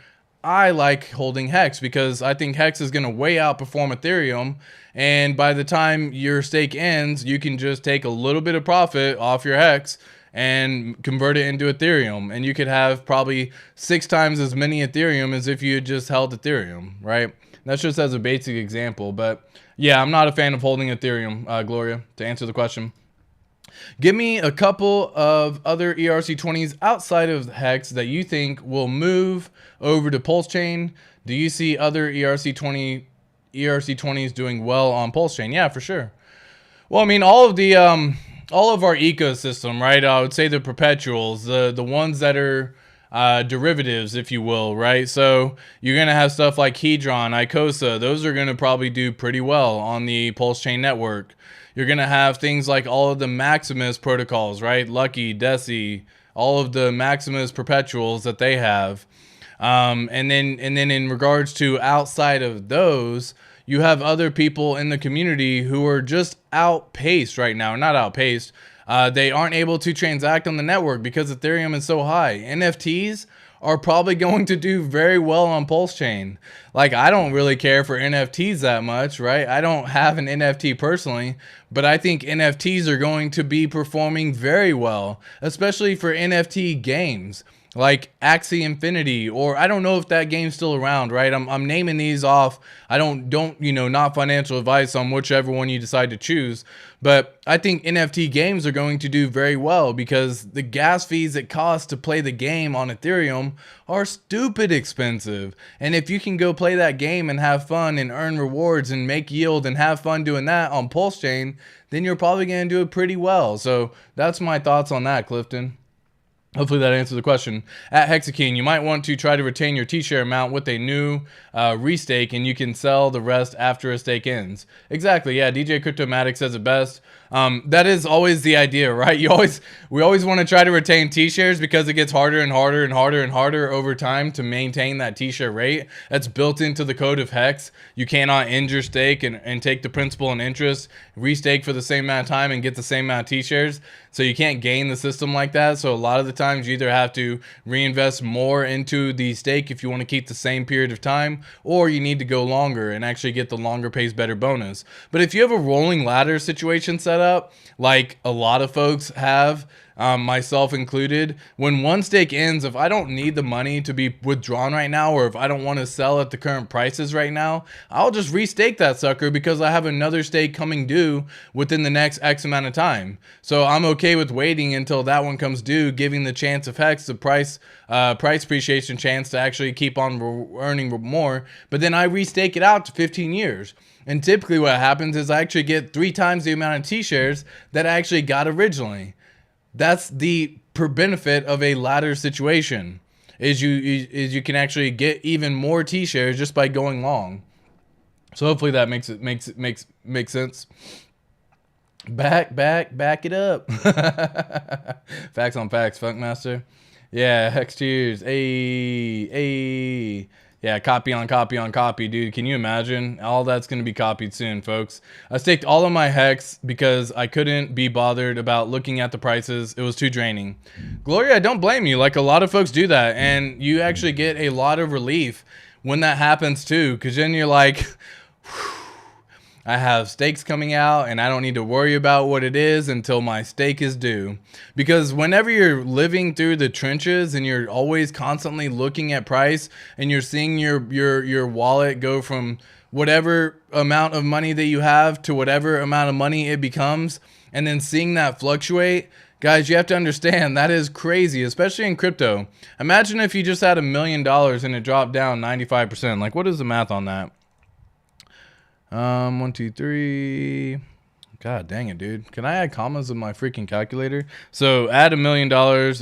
I like holding HEX because I think HEX is going to way outperform Ethereum. And by the time your stake ends, you can just take a little bit of profit off your HEX and convert it into Ethereum. And you could have probably 6 times as many Ethereum as if you had just held Ethereum, right? That's just as a basic example. But yeah, I'm not a fan of holding Ethereum, Gloria, to answer the question. Give me a couple of other ERC20s outside of HEX that you think will move over to PulseChain. Do you see other ERC20s doing well on PulseChain? Yeah, for sure. Well, I mean, all of our ecosystem, right? I would say the perpetuals, the ones that are derivatives, if you will, right? So you're gonna have stuff like Hedron, Icosa. Those are gonna probably do pretty well on the PulseChain network. You're going to have things like all of the Maximus protocols, right? Lucky, Deci, all of the Maximus perpetuals that they have. And then in regards to outside of those, you have other people in the community who are just outpaced right now. Not outpaced. They aren't able to transact on the network because Ethereum is so high. NFTs are probably going to do very well on PulseChain. Like, I don't really care for NFTs that much, right? I don't have an NFT personally, but I think NFTs are going to be performing very well, especially for NFT games like Axie Infinity, or I don't know if that game's still around, right? I'm naming these off. I don't not financial advice on whichever one you decide to choose, but I think NFT games are going to do very well because the gas fees it costs to play the game on Ethereum are stupid expensive. And if you can go play that game and have fun and earn rewards and make yield and have fun doing that on PulseChain, then you're probably going to do it pretty well. So that's my thoughts on that, Clifton. Hopefully that answers the question. At Hexicans, you might want to try to retain your T-share amount with a new restake, and you can sell the rest after a stake ends. Exactly, yeah. DJ Cryptomatic says it best. That is always the idea, right? We always want to try to retain T-shares because it gets harder and harder and harder and harder over time to maintain that T-share rate. That's built into the code of HEX. You cannot end your stake and take the principal and interest, restake for the same amount of time and get the same amount of T-shares. So you can't gain the system like that. So a lot of the times you either have to reinvest more into the stake if you want to keep the same period of time, or you need to go longer and actually get the longer pays better bonus. But if you have a rolling ladder situation set up, like a lot of folks have, myself included, when one stake ends, if I don't need the money to be withdrawn right now, or if I don't want to sell at the current prices right now, I'll just restake that sucker because I have another stake coming due within the next X amount of time. So I'm okay with waiting until that one comes due, giving the chance of HEX the price appreciation chance to actually keep on earning more. But then I restake it out to 15 years. And typically what happens is I actually get 3 times the amount of T-shares that I actually got originally. That's the benefit of a ladder situation, is you can actually get even more T-shares just by going long. So hopefully that makes sense. Back it up. Facts on facts, Funkmaster. Yeah, Hex cheers. Hey. Yeah, copy on copy, dude. Can you imagine? All that's going to be copied soon, folks. I staked all of my HEX because I couldn't be bothered about looking at the prices. It was too draining. Gloria, I don't blame you. Like, a lot of folks do that, and you actually get a lot of relief when that happens too, because then you're like, I have stakes coming out and I don't need to worry about what it is until my stake is due. Because whenever you're living through the trenches and you're always constantly looking at price and you're seeing your wallet go from whatever amount of money that you have to whatever amount of money it becomes, and then seeing that fluctuate, guys, you have to understand that is crazy, especially in crypto. Imagine if you just had $1 million and it dropped down 95%. Like, what is the math on that? 1, 2, 3. God dang it, dude. Can I add commas in my freaking calculator? So add $1 million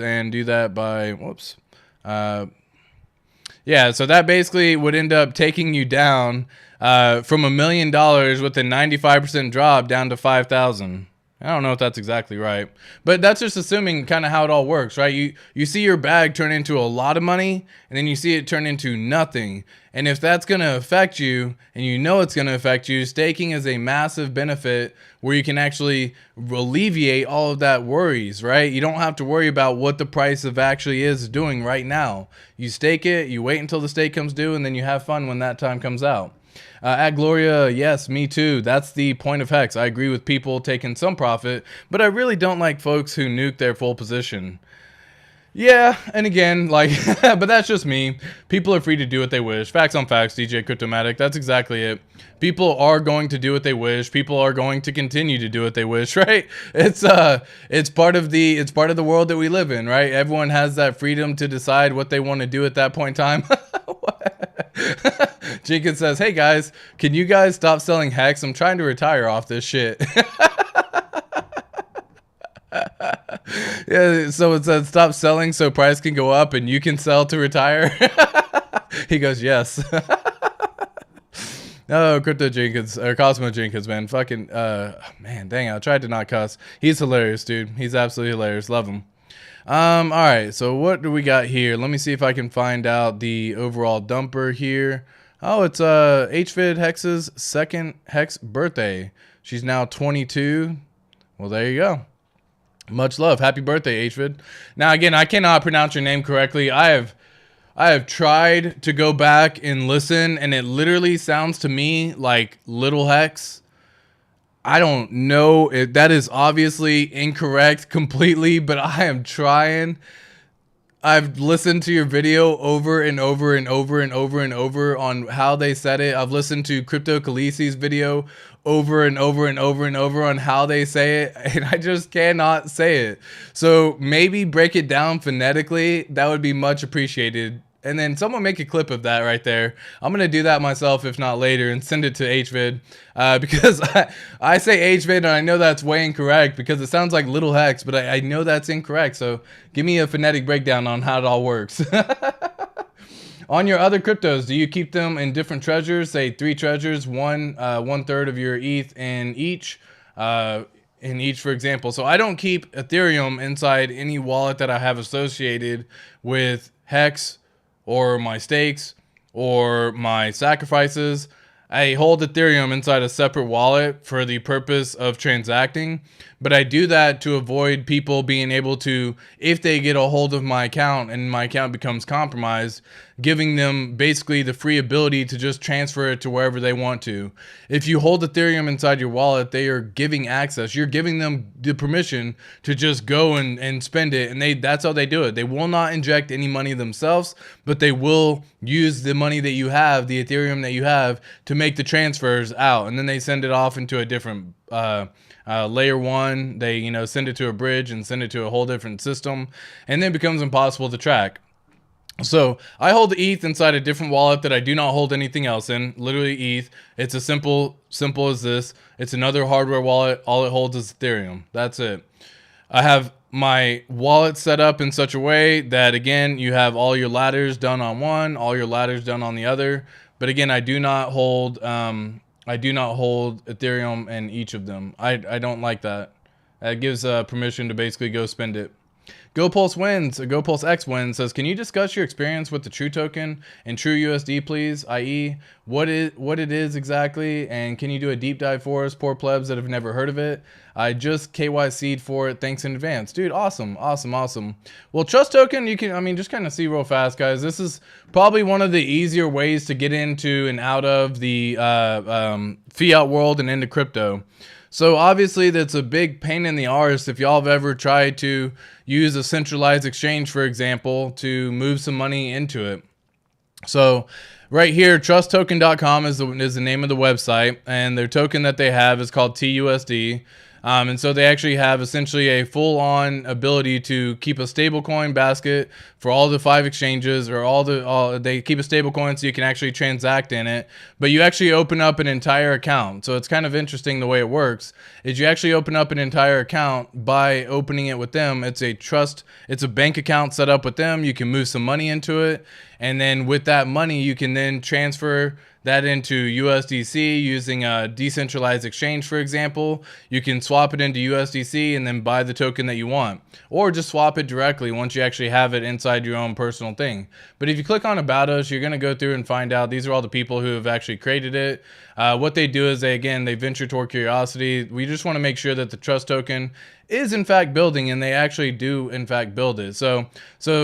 and do that by, whoops. Yeah, so that basically would end up taking you down from $1 million with a 95% drop down to 5,000. I don't know if that's exactly right, but that's just assuming kind of how it all works, right? You see your bag turn into a lot of money, and then you see it turn into nothing. And if that's going to affect you, and you know it's going to affect you, staking is a massive benefit where you can actually alleviate all of that worries, right? You don't have to worry about what the price of actually is doing right now. You stake it, you wait until the stake comes due, and then you have fun when that time comes out. At Gloria, yes, me too. That's the point of HEX. I agree with people taking some profit, but I really don't like folks who nuke their full position. Yeah, and again, like, but that's just me. People are free to do what they wish. Facts on facts, DJ Cryptomatic. That's exactly it. People are going to do what they wish. People are going to continue to do what they wish, right? It's part of the world that we live in, right? Everyone has that freedom to decide what they want to do at that point in time. Jenkins says, "Hey guys, can you guys stop selling HEX? I'm trying to retire off this shit." Yeah, so it says stop selling so price can go up and you can sell to retire. He goes, yes. No, Crypto Jenkins or Cosmo Jenkins, man. Fucking man, dang, I tried to not cuss. He's hilarious, dude. He's absolutely hilarious. Love him. All right, so what do we got here? Let me see if I can find out the overall dumper here. Oh, it's HVid Hex's second Hex birthday. She's now 22. Well, there you go. Much love. Happy birthday, HVid. Now, again, I cannot pronounce your name correctly. I have tried to go back and listen, and it literally sounds to me like Little Hex. I don't know if that is obviously incorrect completely, but I am trying. I've listened to your video over and over and over and over and over on how they said it. I've listened to Crypto Khaleesi's video over and over and over and over on how they say it, and I just cannot say it. So maybe break it down phonetically. That would be much appreciated. And then someone make a clip of that right there. I'm going to do that myself, if not later, and send it to HVid. Because I say HVid, and I know that's way incorrect because it sounds like Little Hex, but I know that's incorrect. So give me a phonetic breakdown on how it all works. On your other cryptos, do you keep them in different treasures? Say 3 treasures, one third of your ETH in each. For example. So I don't keep Ethereum inside any wallet that I have associated with HEX, or my stakes, or my sacrifices. I hold Ethereum inside a separate wallet for the purpose of transacting, but I do that to avoid people being able to, if they get a hold of my account and my account becomes compromised, giving them basically the free ability to just transfer it to wherever they want to. If you hold Ethereum inside your wallet, they are giving access. You're giving them the permission to just go and spend it, and that's how they do it. They will not inject any money themselves, but they will use the money that you have, the Ethereum that you have, to make the transfers out, and then they send it off into a different layer 1. They send it to a bridge and send it to a whole different system, and then it becomes impossible to track. So I hold the ETH inside a different wallet that I do not hold anything else in. Literally ETH. It's as simple as this. It's another hardware wallet. All it holds is Ethereum. That's it. I have my wallet set up in such a way that, again, you have all your ladders done on one, all your ladders done on the other. But again, I do not hold Ethereum in each of them. I don't like that. That gives permission to basically go spend it. GoPulseX wins says, can you discuss your experience with the True token and True USD, please? I.e., what it is exactly, and can you do a deep dive for us, poor plebs that have never heard of it? I just KYC'd for it. Thanks in advance, dude. Awesome. Well, Trust token, you can, I mean, just kind of see real fast, guys. This is probably one of the easier ways to get into and out of the fiat world and into crypto. So obviously that's a big pain in the arse if y'all have ever tried to use a centralized exchange, for example, to move some money into it. So right here, trusttoken.com is the name of the website, and their token that they have is called TUSD. And so they actually have essentially a full-on ability to keep a stablecoin basket for all the 5 exchanges, or they keep a stablecoin so you can actually transact in it, but you actually open up an entire account. So it's kind of interesting the way it works is you actually open up an entire account by opening it with them. It's a bank account set up with them. You can move some money into it, and then with that money you can then transfer that into USDC using a decentralized exchange, for example. You can swap it into USDC and then buy the token that you want, or just swap it directly once you actually have it inside your own personal thing. But if you click on About Us, you're going to go through and find out these are all the people who have actually created it. What they do is they venture toward curiosity. We just want to make sure that the Trust token is in fact building, and they actually do in fact build it. So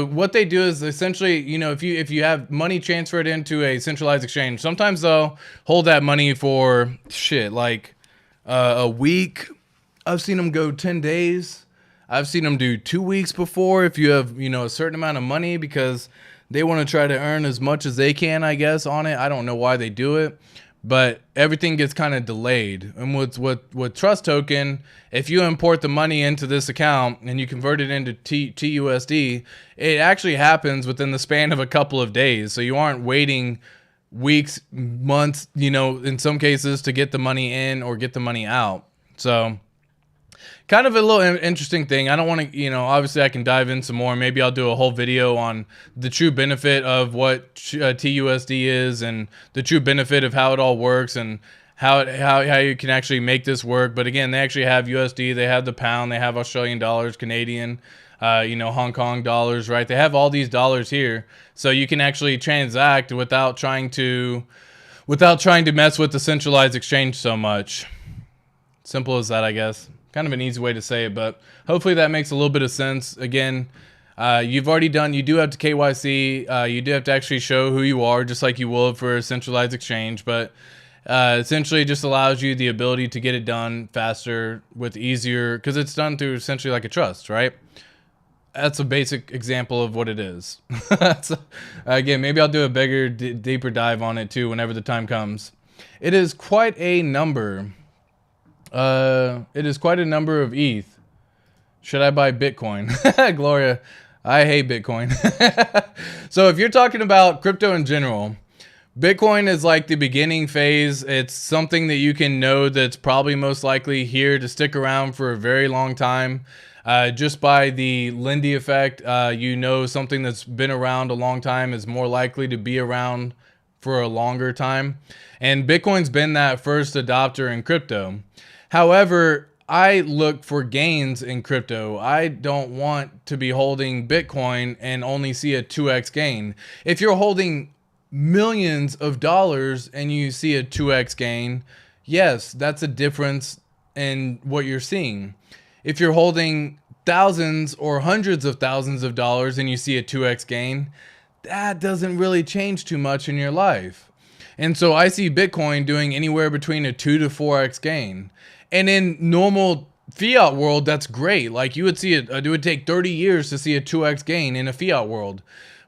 what they do is essentially, you know, if you have money transferred into a centralized exchange, sometimes they'll hold that money for like a week. I've seen them go 10 days. I've seen them do 2 weeks before, if you have, you know, a certain amount of money, because they want to try to earn as much as they can, I guess, on it. I don't know why they do it, but everything gets kind of delayed. And with Trust token, if you import the money into this account and you convert it into TUSD, it actually happens within the span of a couple of days. So you aren't waiting weeks, months, you know, in some cases, to get the money in or get the money out. So kind of a little interesting thing. I don't want to, you know, obviously I can dive in some more. Maybe I'll do a whole video on the true benefit of what TUSD is, and the true benefit of how it all works, and how you can actually make this work. But again, they actually have USD, they have the pound, they have Australian dollars, Canadian, you know, Hong Kong dollars, right? They have all these dollars here, so you can actually transact without trying to mess with the centralized exchange so much. Simple as that, I guess. Kind of an easy way to say it, but hopefully that makes a little bit of sense. Again, you do have to KYC, you do have to actually show who you are, just like you would for a centralized exchange, but essentially it just allows you the ability to get it done faster with easier, because it's done through essentially like a trust, right? That's a basic example of what it is. Again, maybe I'll do a bigger, deeper dive on it too whenever the time comes. It is quite a number. It is quite a number of ETH. Should I buy Bitcoin? Gloria, I hate Bitcoin. So if you're talking about crypto in general, Bitcoin is like the beginning phase. It's something that you can know that's probably most likely here to stick around for a very long time. Just by the Lindy effect, you know, something that's been around a long time is more likely to be around for a longer time. And Bitcoin's been that first adopter in crypto. However, I look for gains in crypto. I don't want to be holding Bitcoin and only see a 2x gain. If you're holding millions of dollars and you see a 2x gain, yes, that's a difference in what you're seeing. If you're holding thousands or hundreds of thousands of dollars and you see a 2x gain, that doesn't really change too much in your life. And so I see Bitcoin doing anywhere between a 2 to 4x gain. And in normal fiat world, that's great. Like, you would see it would take 30 years to see a 2x gain in a fiat world.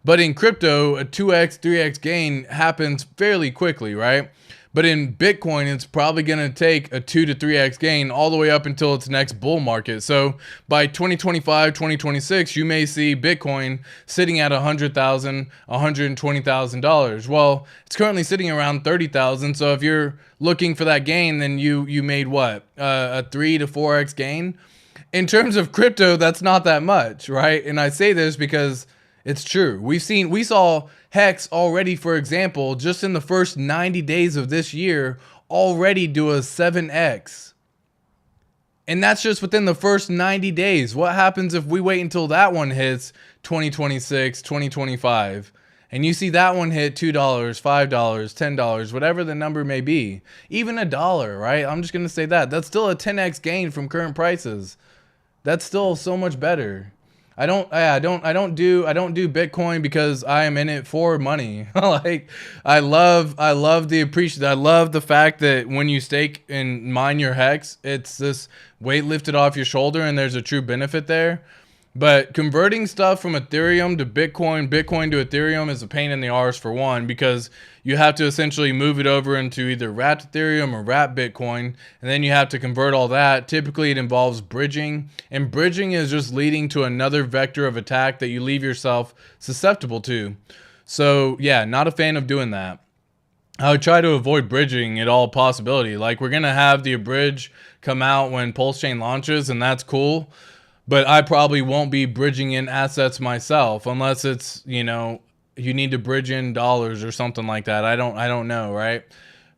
But in crypto, a 2x, 3x gain happens fairly quickly, right? But in Bitcoin, it's probably going to take a 2 to 3x gain all the way up until its next bull market. So by 2025, 2026, you may see Bitcoin sitting at $100,000, $120,000. Well, it's currently sitting around 30,000. So if you're looking for that gain, then you made what? A 3 to 4x gain? In terms of crypto, that's not that much, right? And I say this because it's true. We saw HEX already, for example, just in the first 90 days of this year, already do a 7x. And that's just within the first 90 days. What happens if we wait until that one hits 2026, 2025, and you see that one hit $2, $5, $10, whatever the number may be, even $1, right? I'm just going to say that. That's still a 10x gain from current prices. That's still so much better. I don't do Bitcoin because I am in it for money. Like I love the fact that when you stake and mine your hex, it's this weight lifted off your shoulder and there's a true benefit there. But converting stuff from Ethereum to Bitcoin, Bitcoin to Ethereum is a pain in the arse for one, because you have to essentially move it over into either wrapped Ethereum or wrapped Bitcoin, and then you have to convert all that. Typically it involves bridging, and bridging is just leading to another vector of attack that you leave yourself susceptible to. So yeah, not a fan of doing that. I would try to avoid bridging at all possibility. Like we're going to have the abridge come out when PulseChain launches, and that's cool. But I probably won't be bridging in assets myself unless it's, you know, you need to bridge in dollars or something like that. I don't know, right?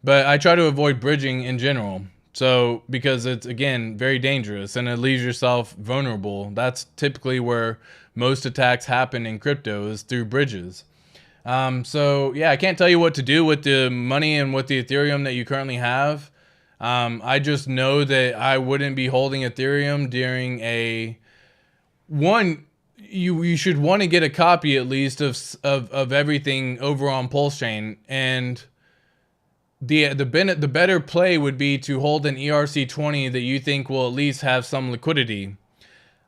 But I try to avoid bridging in general. So because it's, again, very dangerous and it leaves yourself vulnerable. That's typically where most attacks happen in crypto, is through bridges. So yeah, I can't tell you what to do with the money and with the Ethereum that you currently have. I just know that I wouldn't be holding Ethereum during you should want to get a copy at least of everything over on PulseChain, and the better play would be to hold an ERC20 that you think will at least have some liquidity,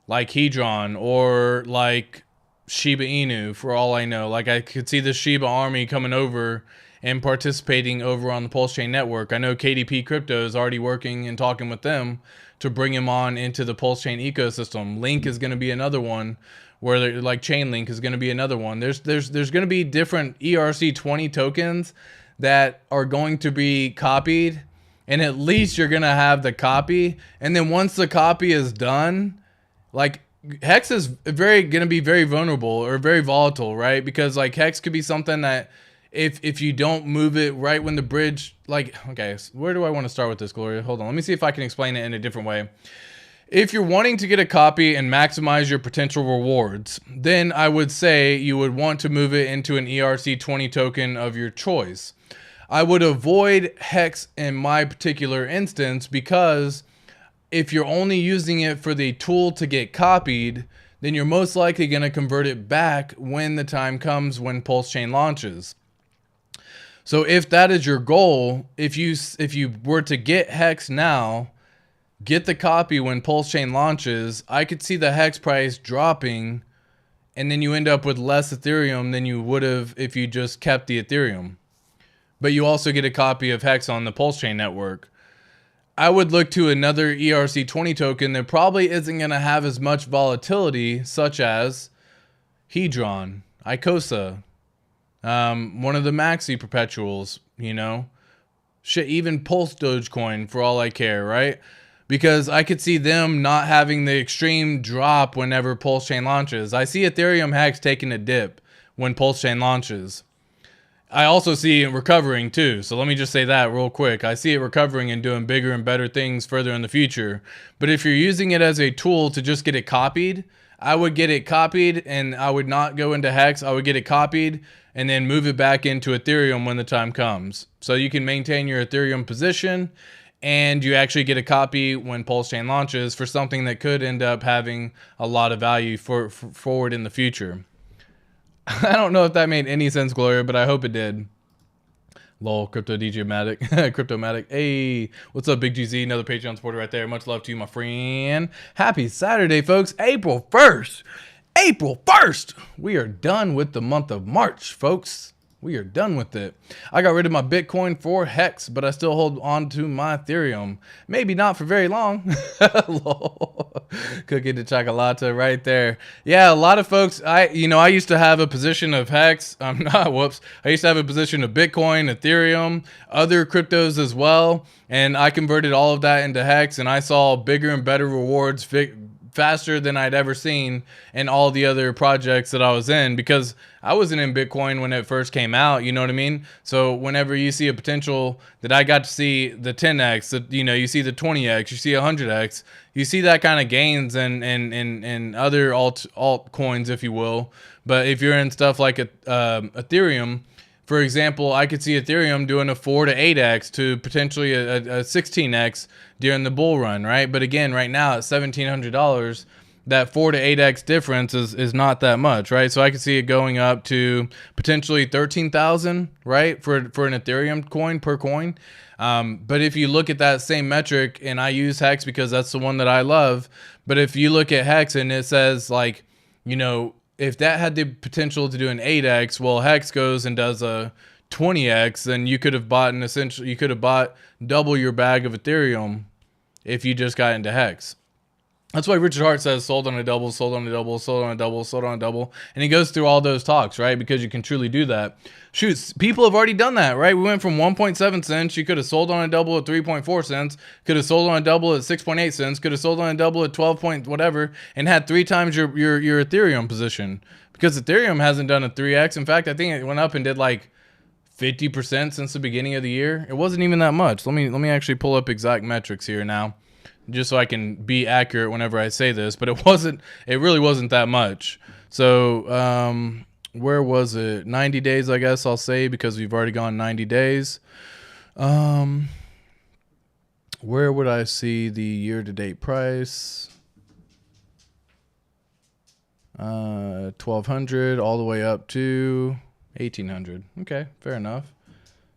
like Hedron or like Shiba Inu, for all I know. Like I could see the Shiba army coming over and participating over on the PulseChain network. I know KDP Crypto is already working and talking with them to bring him on into the PulseChain ecosystem. Link is going to be another one, where like Chainlink is going to be another one. There's going to be different ERC20 tokens that are going to be copied, and at least you're going to have the copy. And then once the copy is done, like Hex is going to be very vulnerable or very volatile, right? Because like Hex could be something that if you don't move it right when the bridge, like, okay, so where do I want to start with this, Gloria? Hold on, let me see if I can explain it in a different way. If you're wanting to get a copy and maximize your potential rewards, then I would say you would want to move it into an ERC20 token of your choice. I would avoid Hex in my particular instance, because if you're only using it for the tool to get copied, then you're most likely going to convert it back when the time comes when PulseChain launches. So if that is your goal, if you were to get Hex now, get the copy when PulseChain launches, I could see the Hex price dropping, and then you end up with less Ethereum than you would have if you just kept the Ethereum. But you also get a copy of Hex on the PulseChain network. I would look to another ERC20 token that probably isn't going to have as much volatility, such as Hedron, Icosa, one of the Maxi perpetuals, you know, shit, even Pulse Dogecoin for all I care, right? Because I could see them not having the extreme drop whenever PulseChain launches. I see Ethereum Hex taking a dip when PulseChain launches. I also see it recovering too. So let me just say that real quick. I see it recovering and doing bigger and better things further in the future. But if you're using it as a tool to just get it copied, I would get it copied and I would not go into Hex. I would get it copied and then move it back into Ethereum when the time comes. So you can maintain your Ethereum position and you actually get a copy when PulseChain launches for something that could end up having a lot of value for forward in the future. I don't know if that made any sense, Gloria, but I hope it did. Lol, Crypto DJ Matic. Cryptomatic. Hey, what's up, Big GZ? Another Patreon supporter right there. Much love to you, my friend. Happy Saturday, folks. April 1st. April 1st. We are done with the month of March, folks. We are done with it. I got rid of my Bitcoin for Hex, but I still hold on to my Ethereum. Maybe not for very long. Cookie de chocolate right there. Yeah, a lot of folks, I used to have a position of Hex. I used to have a position of Bitcoin, Ethereum, other cryptos as well. And I converted all of that into Hex, and I saw bigger and better rewards faster than I'd ever seen in all the other projects that I was in, because I wasn't in Bitcoin when it first came out, you know what I mean? So whenever you see a potential that I got to see the 10x, you see the 20x, you see 100x, you see that kind of gains and other altcoins, if you will. But if you're in stuff like Ethereum, for example, I could see Ethereum doing a 4 to 8x to potentially a 16x during the bull run, right? But again, right now at $1,700, that 4 to 8x difference is not that much, right? So I could see it going up to potentially 13,000, right, for an Ethereum coin per coin. But if you look at that same metric, and I use HEX because that's the one that I love, but if you look at HEX and it says like, if that had the potential to do an 8x, well, HEX goes and does a 20x, then you could have bought double your bag of Ethereum if you just got into HEX. That's why Richard Hart says sold on a double, sold on a double, sold on a double, sold on a double. And he goes through all those talks, right? Because you can truly do that. Shoot, people have already done that, right? We went from 1.7 cents. You could have sold on a double at 3.4 cents. Could have sold on a double at 6.8 cents. Could have sold on a double at 12 point whatever, and had 3 times your Ethereum position. Because Ethereum hasn't done a 3x. In fact, I think it went up and did like 50% since the beginning of the year. It wasn't even that much. Let me actually pull up exact metrics here now, just so I can be accurate whenever I say this, but it really wasn't that much. So, where was it? 90 days, I guess I'll say, because we've already gone 90 days. Where would I see the year-to-date price? 1,200 all the way up to 1,800. Okay, fair enough.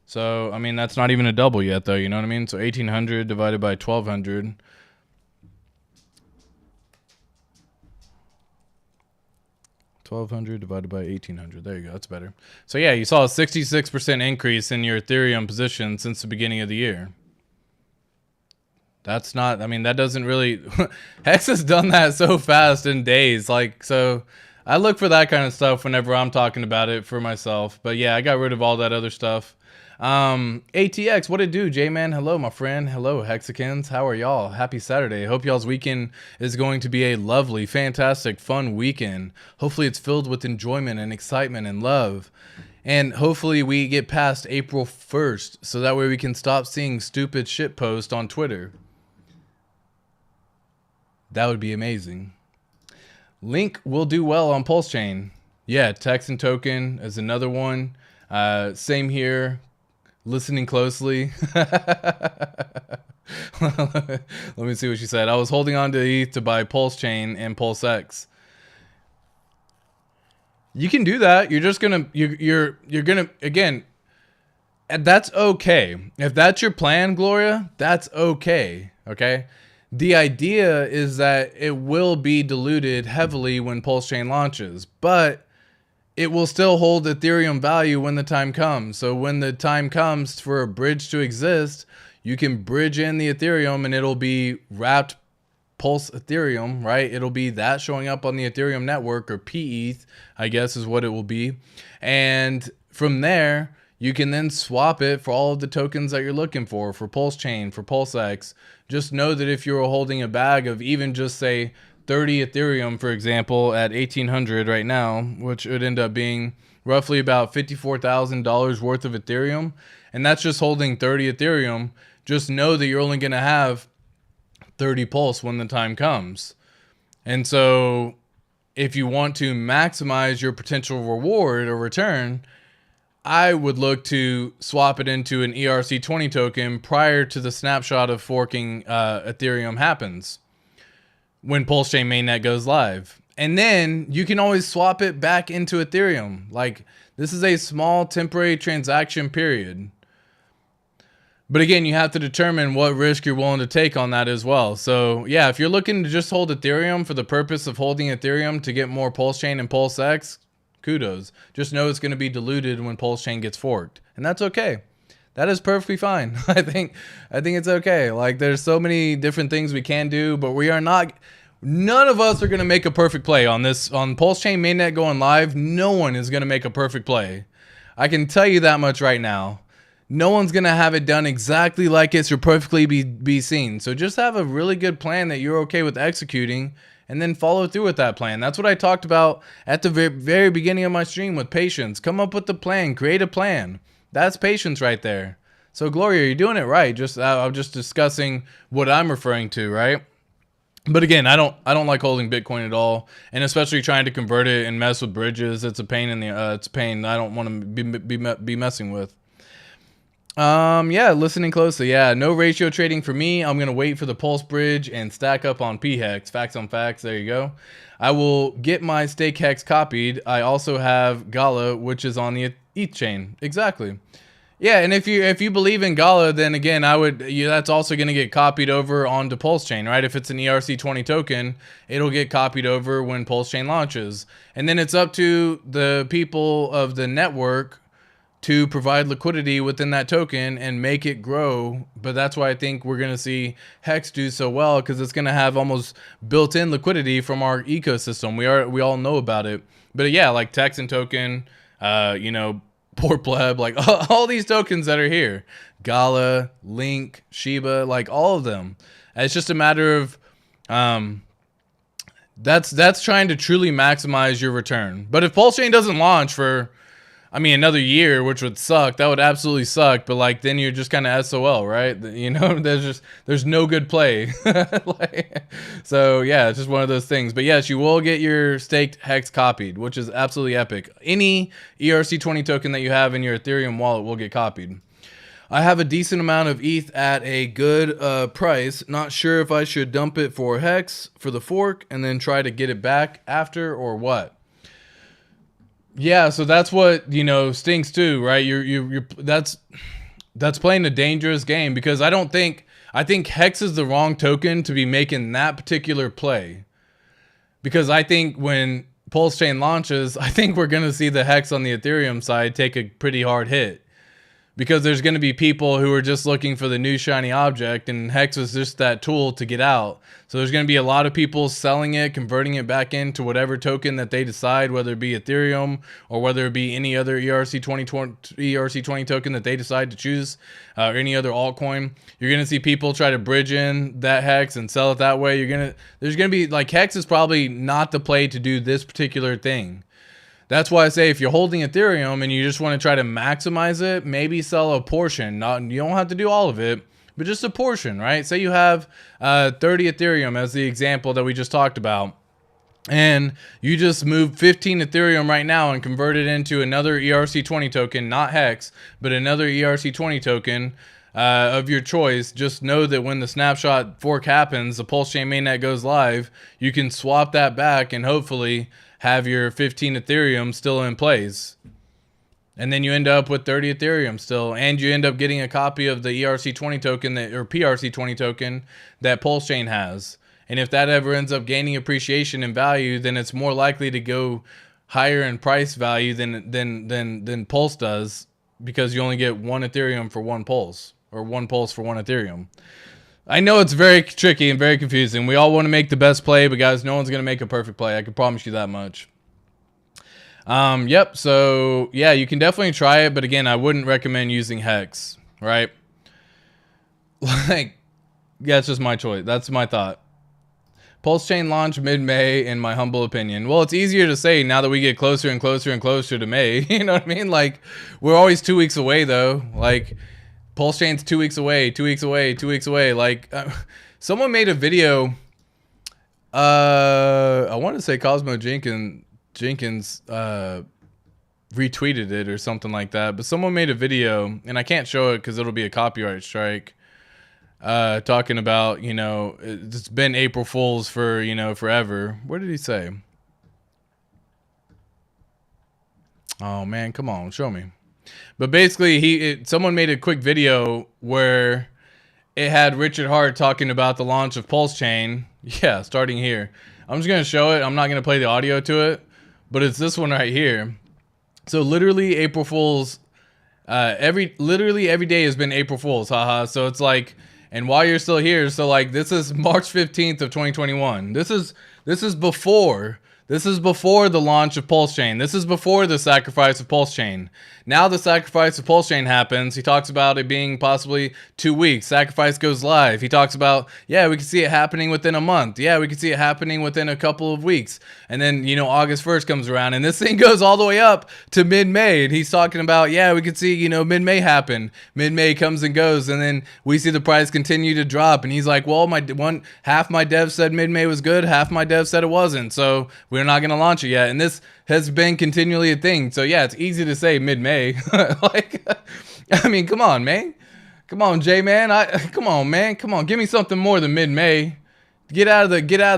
So, I mean, that's not even a double yet, though, you know what I mean? So 1,800 divided by 1,200. 1,200 divided by 1,800. There you go. That's better. So yeah, you saw a 66% increase in your Ethereum position since the beginning of the year. That's not, I mean, that doesn't really, Hex has done that so fast in days. Like, so I look for that kind of stuff whenever I'm talking about it for myself. But yeah, I got rid of all that other stuff. ATX, what it do, J-Man? Hello, my friend. Hello, hexicans. How are y'all? Happy Saturday. Hope y'all's weekend is going to be a lovely, fantastic, fun weekend. Hopefully it's filled with enjoyment and excitement and love. And hopefully we get past April 1st, so that way we can stop seeing stupid shit posts on Twitter. That would be amazing. Link will do well on PulseChain. Yeah, text and token is another one. Same here. Listening closely. Let me see what she said. I was holding on to ETH to buy PulseChain and PulseX. You can do that. You're just gonna you're gonna, again, that's okay. If that's your plan, Gloria, that's okay. Okay. The idea is that it will be diluted heavily when PulseChain launches, but it will still hold Ethereum value when the time comes. So when the time comes for a bridge to exist, you can bridge in the Ethereum and it'll be wrapped Pulse Ethereum, right? It'll be that showing up on the Ethereum network, or PETH, I guess is what it will be. And from there, you can then swap it for all of the tokens that you're looking for PulseChain, for PulseX. Just know that if you're holding a bag of even just say 30 Ethereum, for example, at 1,800 right now, which would end up being roughly about $54,000 worth of Ethereum, and that's just holding 30 Ethereum, just know that you're only going to have 30 Pulse when the time comes. And so if you want to maximize your potential reward or return, I would look to swap it into an ERC20 token prior to the snapshot of forking Ethereum happens, when PulseChain mainnet goes live. And then you can always swap it back into Ethereum. Like, this is a small temporary transaction period. But again, you have to determine what risk you're willing to take on that as well. So yeah, if you're looking to just hold Ethereum for the purpose of holding Ethereum to get more PulseChain and PulseX, kudos. Just know it's going to be diluted when PulseChain gets forked. And that's okay. That is perfectly fine. I think it's okay. Like, there's so many different things we can do, but we are not, none of us are going to make a perfect play on this, on PulseChain mainnet going live. No one is going to make a perfect play. I can tell you that much right now. No one's going to have it done exactly like it should perfectly be seen. So just have a really good plan that you're okay with executing, and then follow through with that plan. That's what I talked about at the very beginning of my stream with patience. Come up with the plan, create a plan. That's patience right there. So Gloria, you're doing it right. I'm just discussing what I'm referring to, right? But again, I don't like holding Bitcoin at all, and especially trying to convert it and mess with bridges. It's a pain in the it's a pain I don't want to be messing with. Yeah, listening closely. Yeah, no ratio trading for me. I'm gonna wait for the Pulse bridge and stack up on PHEX. Facts on facts. There you go. I will get my stake hex copied. I also have Gala, which is on the ETH chain. Exactly. Yeah, and if you believe in Gala, then again, that's also going to get copied over onto PulseChain, right? If it's an ERC20 token, it'll get copied over when PulseChain launches. And then it's up to the people of the network to provide liquidity within that token and make it grow. But that's why I think we're going to see HEX do so well, because it's going to have almost built-in liquidity from our ecosystem. We all know about it. But yeah, like Texan token, Poor Pleb, like all these tokens that are here, Gala, Link, Shiba, like all of them. It's just a matter of that's trying to truly maximize your return. But if PulseChain doesn't launch for, another year, which would suck, that would absolutely suck. But like then you're just kind of SOL, right? There's no good play. So yeah, it's just one of those things. But yes, you will get your staked HEX copied, which is absolutely epic. Any ERC20 token that you have in your Ethereum wallet will get copied. I have a decent amount of ETH at a good price. Not sure if I should dump it for HEX for the fork and then try to get it back after, or what. Yeah, so that's what, stinks too, right? That's playing a dangerous game, because I think HEX is the wrong token to be making that particular play. Because I think when PulseChain launches, I think we're going to see the HEX on the Ethereum side take a pretty hard hit. Because there's going to be people who are just looking for the new shiny object, and HEX is just that tool to get out. So there's going to be a lot of people selling it, converting it back into whatever token that they decide, whether it be Ethereum or whether it be any other ERC20 token that they decide to choose, or any other altcoin. You're going to see people try to bridge in that HEX and sell it that way. There's going to be, like, HEX is probably not the play to do this particular thing. That's why I say if you're holding Ethereum and you just want to try to maximize it, maybe sell a portion. You don't have to do all of it, but just a portion, right? Say you have 30 Ethereum as the example that we just talked about, and you just move 15 Ethereum right now and convert it into another ERC20 token, not HEX, but another ERC20 token of your choice. Just know that when the snapshot fork happens, the PulseChain mainnet goes live, you can swap that back and hopefully have your 15 Ethereum still in place. And then you end up with 30 Ethereum still, and you end up getting a copy of the ERC20 token or PRC20 token that PulseChain has. And if that ever ends up gaining appreciation in value, then it's more likely to go higher in price value than Pulse does, because you only get one Ethereum for one Pulse, or one Pulse for one Ethereum. I know it's very tricky and very confusing. We all want to make the best play, but guys, no one's going to make a perfect play. I can promise you that much. Yep. So yeah, you can definitely try it, but again, I wouldn't recommend using HEX, right? Like, yeah, it's just my choice. That's my thought. PulseChain launch mid-May, in my humble opinion. Well, it's easier to say now that we get closer and closer and closer to May. You know what I mean? Like, we're always 2 weeks away though. Like, PulseChain's 2 weeks away, 2 weeks away, 2 weeks away. Like, someone made a video. I want to say Cosmo Jenkins retweeted it or something like that. But someone made a video, and I can't show it because it'll be a copyright strike. Talking about, it's been April Fools for, forever. What did he say? Oh man, come on, show me. But basically, someone made a quick video where it had Richard Hart talking about the launch of PulseChain. Yeah, starting here. I'm just gonna show it. I'm not gonna play the audio to it, but it's this one right here. So literally April Fools. Literally every day has been April Fools. Haha. So it's like, and while you're still here, so like this is March 15th of 2021. This is before This is before the launch of PulseChain. This is before the sacrifice of PulseChain. Now the sacrifice of PulseChain happens. He talks about it being possibly 2 weeks. Sacrifice goes live. He talks about, yeah, we can see it happening within a month. Yeah, we can see it happening within a couple of weeks. And then, you know, August 1st comes around and this thing goes all the way up to mid-May. And he's talking about, yeah, we could see, you know, mid-May happen. Mid-May comes and goes. And then we see the price continue to drop. And he's like, well, half my devs said mid-May was good. Half my devs said it wasn't. So we're not going to launch it yet. And this has been continually a thing. So yeah, it's easy to say mid-May. Like, I mean, come on, man. Come on, J man. Come on, man. Come on. Give me something more than mid-May. Get out of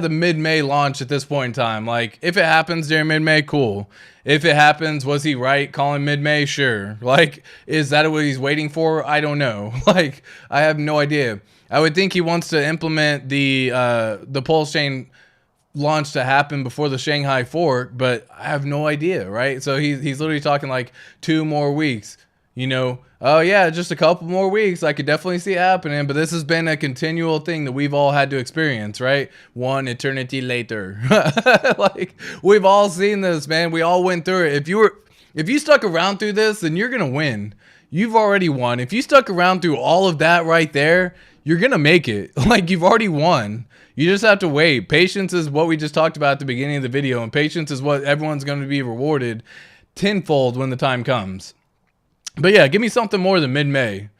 the mid-May launch at this point in time. Like, if it happens during mid-May, cool. If it happens, was he right calling mid-May? Sure. Like, is that what he's waiting for? I don't know. Like, I have no idea. I would think he wants to implement the PulseChain launch to happen before the Shanghai fork, but I have no idea, right? So he's literally talking like 2 more weeks, you know. Oh yeah, just a couple more weeks. I could definitely see it happening, but this has been a continual thing that we've all had to experience, right? 1 eternity later. Like, we've all seen this, man. We all went through it. If you stuck around through this, then you're gonna win. You've already won. If you stuck around through all of that right there, you're gonna make it. Like, you've already won. You just have to wait. Patience is what we just talked about at the beginning of the video, and patience is what everyone's going to be rewarded tenfold when the time comes. But yeah, give me something more than mid-May.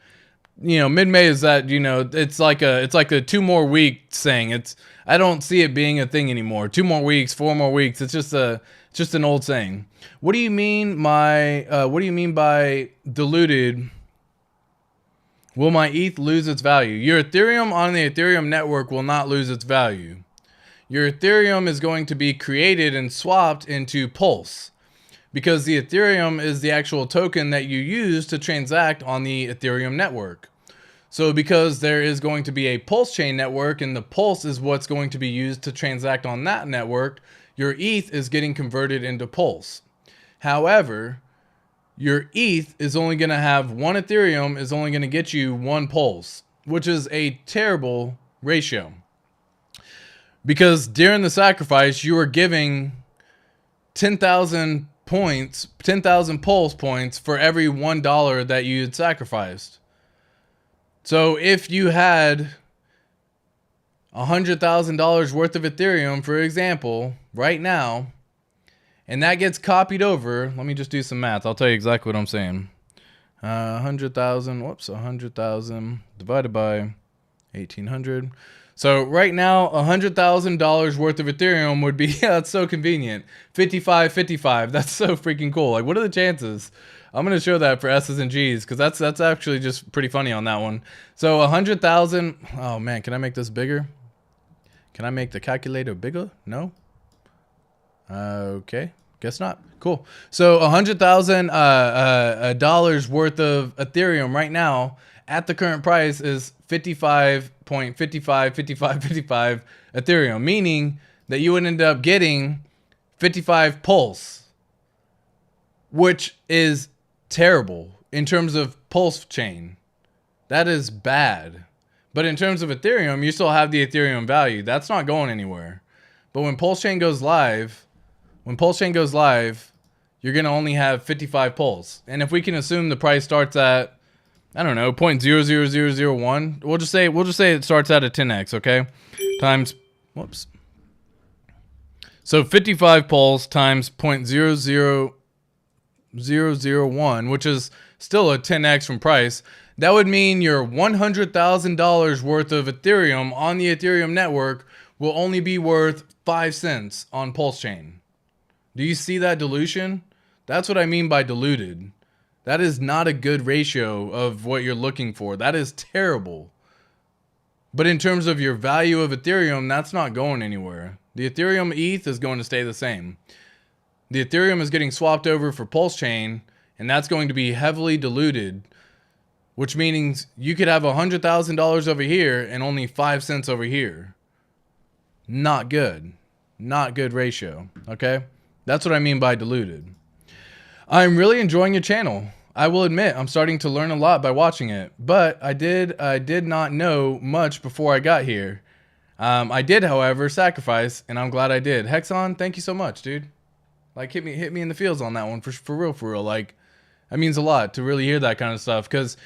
You know, mid-May is that, you know, it's like a 2 more week thing. I don't see it being a thing anymore. 2 more weeks, 4 more weeks. It's just an old saying. What do you mean by diluted? Will my ETH lose its value? Your Ethereum on the Ethereum network will not lose its value. Your Ethereum is going to be created and swapped into Pulse, because the Ethereum is the actual token that you use to transact on the Ethereum network. So because there is going to be a PulseChain network and the Pulse is what's going to be used to transact on that network, your ETH is getting converted into Pulse. However, your ETH is only going to have 1 Ethereum is only going to get you 1 Pulse, which is a terrible ratio. Because during the sacrifice, you are giving 10,000 points, 10,000 Pulse points for every $1 that you had sacrificed. So if you had $100,000 worth of Ethereum, for example, right now, and that gets copied over, let me just do some math. I'll tell you exactly what I'm saying. 100,000 divided by 1,800. So right now, $100,000 worth of Ethereum would be, yeah, that's so convenient. 55. That's so freaking cool. Like, what are the chances? I'm going to show that for S's and G's, because that's actually just pretty funny on that one. So 100,000, oh man, can I make this bigger? Can I make the calculator bigger? No? Okay, guess not. Cool. So $100,000 worth of Ethereum right now at the current price is 55.55 Ethereum, meaning that you would end up getting 55 Pulse, which is terrible in terms of PulseChain. That is bad. But in terms of Ethereum, you still have the Ethereum value. That's not going anywhere. But when PulseChain goes live, you're going to only have 55 Pulse. And if we can assume the price starts at, I don't know, 0.00001, we'll just say it starts at a 10x, okay? Times, whoops. So 55 Pulse times 0.00001, which is still a 10x from price. That would mean your $100,000 worth of Ethereum on the Ethereum network will only be worth 5 cents on PulseChain. Do you see that dilution? That's what I mean by diluted. That is not a good ratio of what you're looking for. That is terrible. But in terms of your value of Ethereum, that's not going anywhere. The Ethereum ETH is going to stay the same. The Ethereum is getting swapped over for PulseChain, and that's going to be heavily diluted, which means you could have $100,000 over here and only 5 cents over here. Not good. Not good ratio, okay? That's what I mean by diluted. I'm really enjoying your channel. I will admit I'm starting to learn a lot by watching it, but I did not know much before I got here. I did, however, sacrifice, and I'm glad I did. Hexon, thank you so much, dude. Like, hit me in the feels on that one, for real. Like, that means a lot to really hear that kind of stuff, because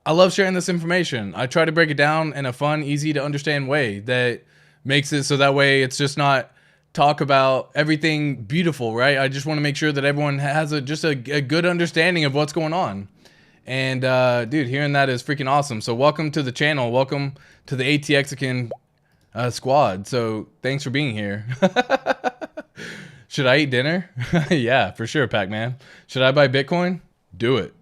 I love sharing this information. I try to break it down in a fun, easy to understand way that makes it so that way it's just not talk about everything beautiful, right? I just want to make sure that everyone has a good understanding of what's going on. And dude, hearing that is freaking awesome. So welcome to the channel. Welcome to the hexicans squad. So thanks for being here. Should I eat dinner? Yeah, for sure, Pac-Man. Should I buy Bitcoin? Do it.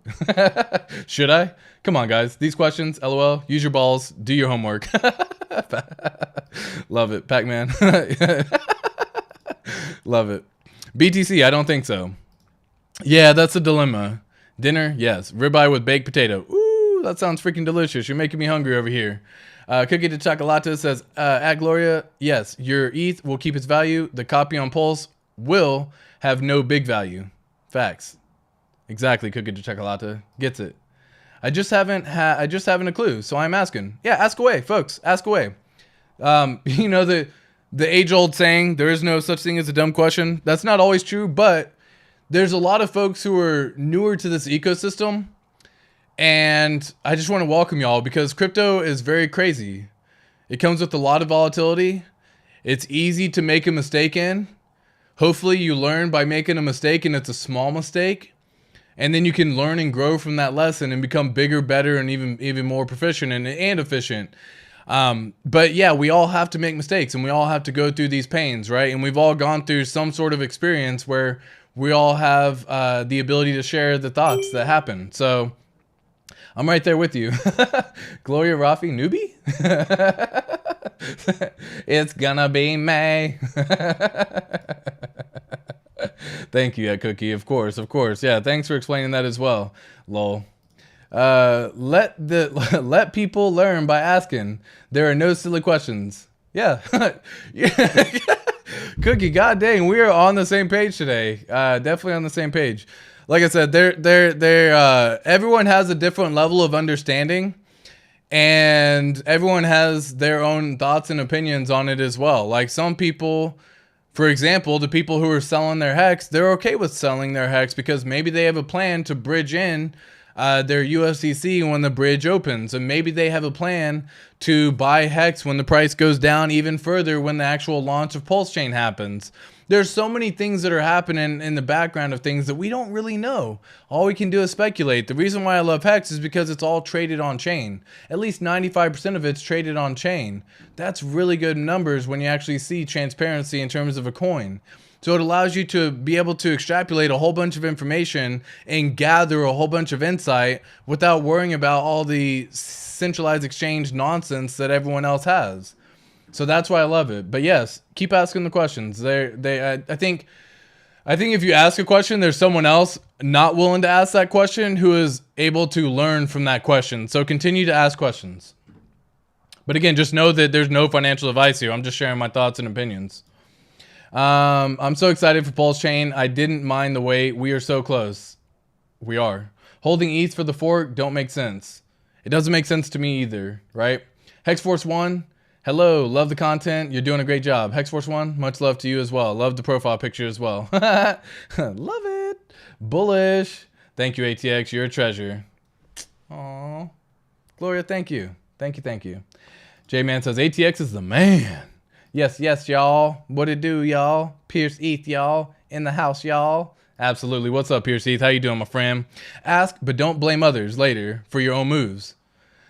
Should I? Come on, guys. These questions, LOL. Use your balls. Do your homework. Love it, Pac-Man. Love it. BTC, I don't think so. Yeah, that's a dilemma. Dinner, yes. Ribeye with baked potato. Ooh, that sounds freaking delicious. You're making me hungry over here. Cookie de Chocolate says, at Gloria, yes, your ETH will keep its value. The copy on Pulse will have no big value. Facts. Exactly, Cookie de Chocolate. Gets it. I just haven't a clue, so I'm asking. Yeah, ask away, folks. Ask away. You know, the age-old saying, there is no such thing as a dumb question. That's not always true, but there's a lot of folks who are newer to this ecosystem, and I just want to welcome y'all because crypto is very crazy. It comes with a lot of volatility. It's easy to make a mistake in. Hopefully you learn by making a mistake, and it's a small mistake. And then you can learn and grow from that lesson and become bigger, better, and even more proficient and efficient. But yeah, we all have to make mistakes, and we all have to go through these pains, right? And we've all gone through some sort of experience where we all have the ability to share the thoughts that happen. So I'm right there with you. Gloria Rafi, newbie? It's gonna be May. Thank you, Cookie. Of course. Yeah, thanks for explaining that as well. Lol. Let people learn by asking. There are no silly questions. Yeah. Cookie, god dang, we are on the same page today. Definitely on the same page. Like I said, everyone has a different level of understanding, and everyone has their own thoughts and opinions on it as well. Like some people, for example, the people who are selling their HEX, they're okay with selling their HEX because maybe they have a plan to bridge in their USDC when the bridge opens, and maybe they have a plan to buy HEX when the price goes down even further when the actual launch of PulseChain happens. There's so many things that are happening in the background of things that we don't really know. All we can do is speculate. The reason why I love HEX is because it's all traded on chain. At least 95% of it's traded on chain. That's really good numbers when you actually see transparency in terms of a coin. So it allows you to be able to extrapolate a whole bunch of information and gather a whole bunch of insight without worrying about all the centralized exchange nonsense that everyone else has. So that's why I love it. But yes, keep asking the questions. I think if you ask a question, there's someone else not willing to ask that question who is able to learn from that question. So continue to ask questions. But again, just know that there's no financial advice here. I'm just sharing my thoughts and opinions. I'm so excited for PulseChain. I didn't mind the wait. We are so close. We are. Holding ETH for the fork don't make sense. It doesn't make sense to me either, right? HexForce1, hello. Love the content. You're doing a great job. HexForce1, much love to you as well. Love the profile picture as well. Love it. Bullish. Thank you, ATX. You're a treasure. Aw. Gloria, thank you. Thank you. J-Man says, ATX is the man. Yes, y'all. What it do, y'all? Pierce ETH, y'all. In the house, y'all. Absolutely. What's up, Pierce ETH? How you doing, my friend? Ask, but don't blame others later for your own moves.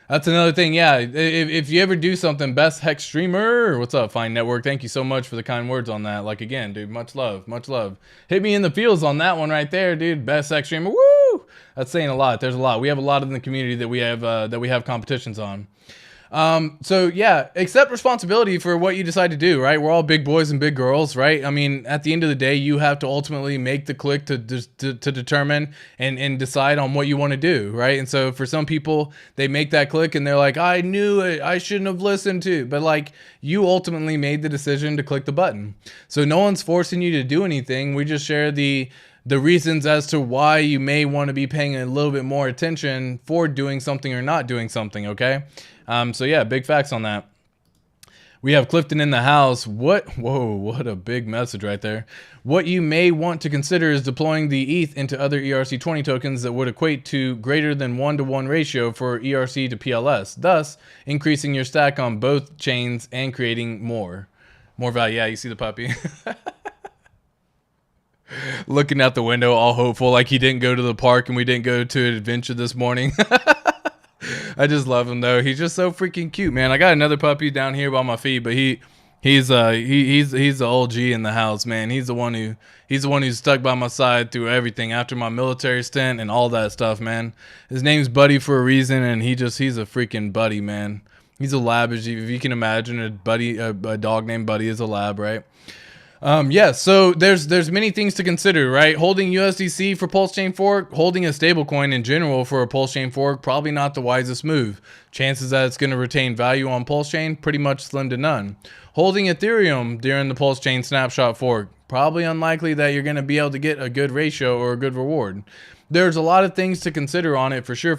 That's another thing. Yeah, if you ever do something, best Hex streamer. What's up, Fine Network? Thank you so much for the kind words on that. Like, again, dude, much love. Hit me in the feels on that one right there, dude. Best Hex streamer. Woo! That's saying a lot. There's a lot. We have a lot in the community that we have competitions on. So yeah, accept responsibility for what you decide to do, right? We're all big boys and big girls, right? I mean, at the end of the day, you have to ultimately make the click to determine and decide on what you want to do, right? And so for some people, they make that click and they're like, I knew it, I shouldn't have listened to, but like you ultimately made the decision to click the button. So no one's forcing you to do anything. We just share the reasons as to why you may want to be paying a little bit more attention for doing something or not doing something, okay? So yeah, big facts on that. We have Clifton in the house. Whoa, what a big message right there. What you may want to consider is deploying the ETH into other ERC20 tokens that would equate to greater than 1-to-1 ratio for ERC to PLS, thus increasing your stack on both chains and creating more value. Yeah, you see the puppy. Looking out the window, all hopeful, like he didn't go to the park and we didn't go to an adventure this morning. I just love him though. He's just so freaking cute, man. I got another puppy down here by my feet, but he's the OG in the house, man. He's the one who's stuck by my side through everything after my military stint and all that stuff, man. His name's Buddy for a reason, and he's a freaking buddy, man. He's a lab, if you can imagine a dog named Buddy is a lab, right? Yeah, so there's many things to consider, right? Holding USDC for PulseChain fork, holding a stablecoin in general for a PulseChain fork, probably not the wisest move. Chances that it's going to retain value on PulseChain, pretty much slim to none. Holding Ethereum during the PulseChain snapshot fork, probably unlikely that you're going to be able to get a good ratio or a good reward. There's a lot of things to consider on it for sure.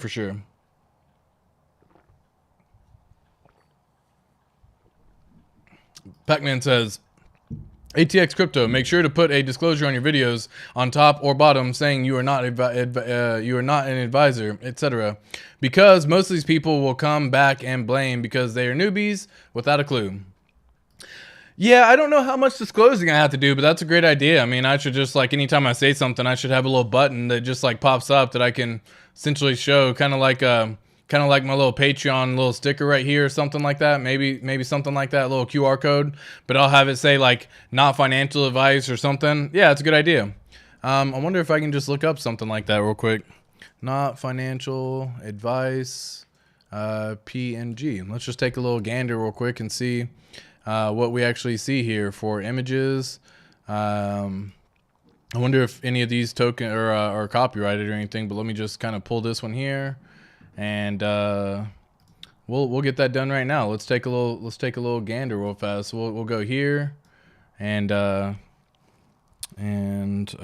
Pac-Man says, ATX Crypto, make sure to put a disclosure on your videos on top or bottom saying you are not an advisor, etc. Because most of these people will come back and blame because they are newbies without a clue. Yeah, I don't know how much disclosing I have to do, but that's a great idea. I mean, I should just, like, anytime I say something, I should have a little button that just, like, pops up that I can essentially show, kind of like my little Patreon little sticker right here or something like that. Maybe something like that, a little QR code, but I'll have it say, like, not financial advice or something. Yeah, it's a good idea. I wonder if I can just look up something like that real quick. Not financial advice, PNG. Let's just take a little gander real quick and see what we actually see here for images. I wonder if any of these token are copyrighted or anything, but let me just kind of pull this one here, and we'll get that done right now. Let's take a little gander real fast. We'll go here, and I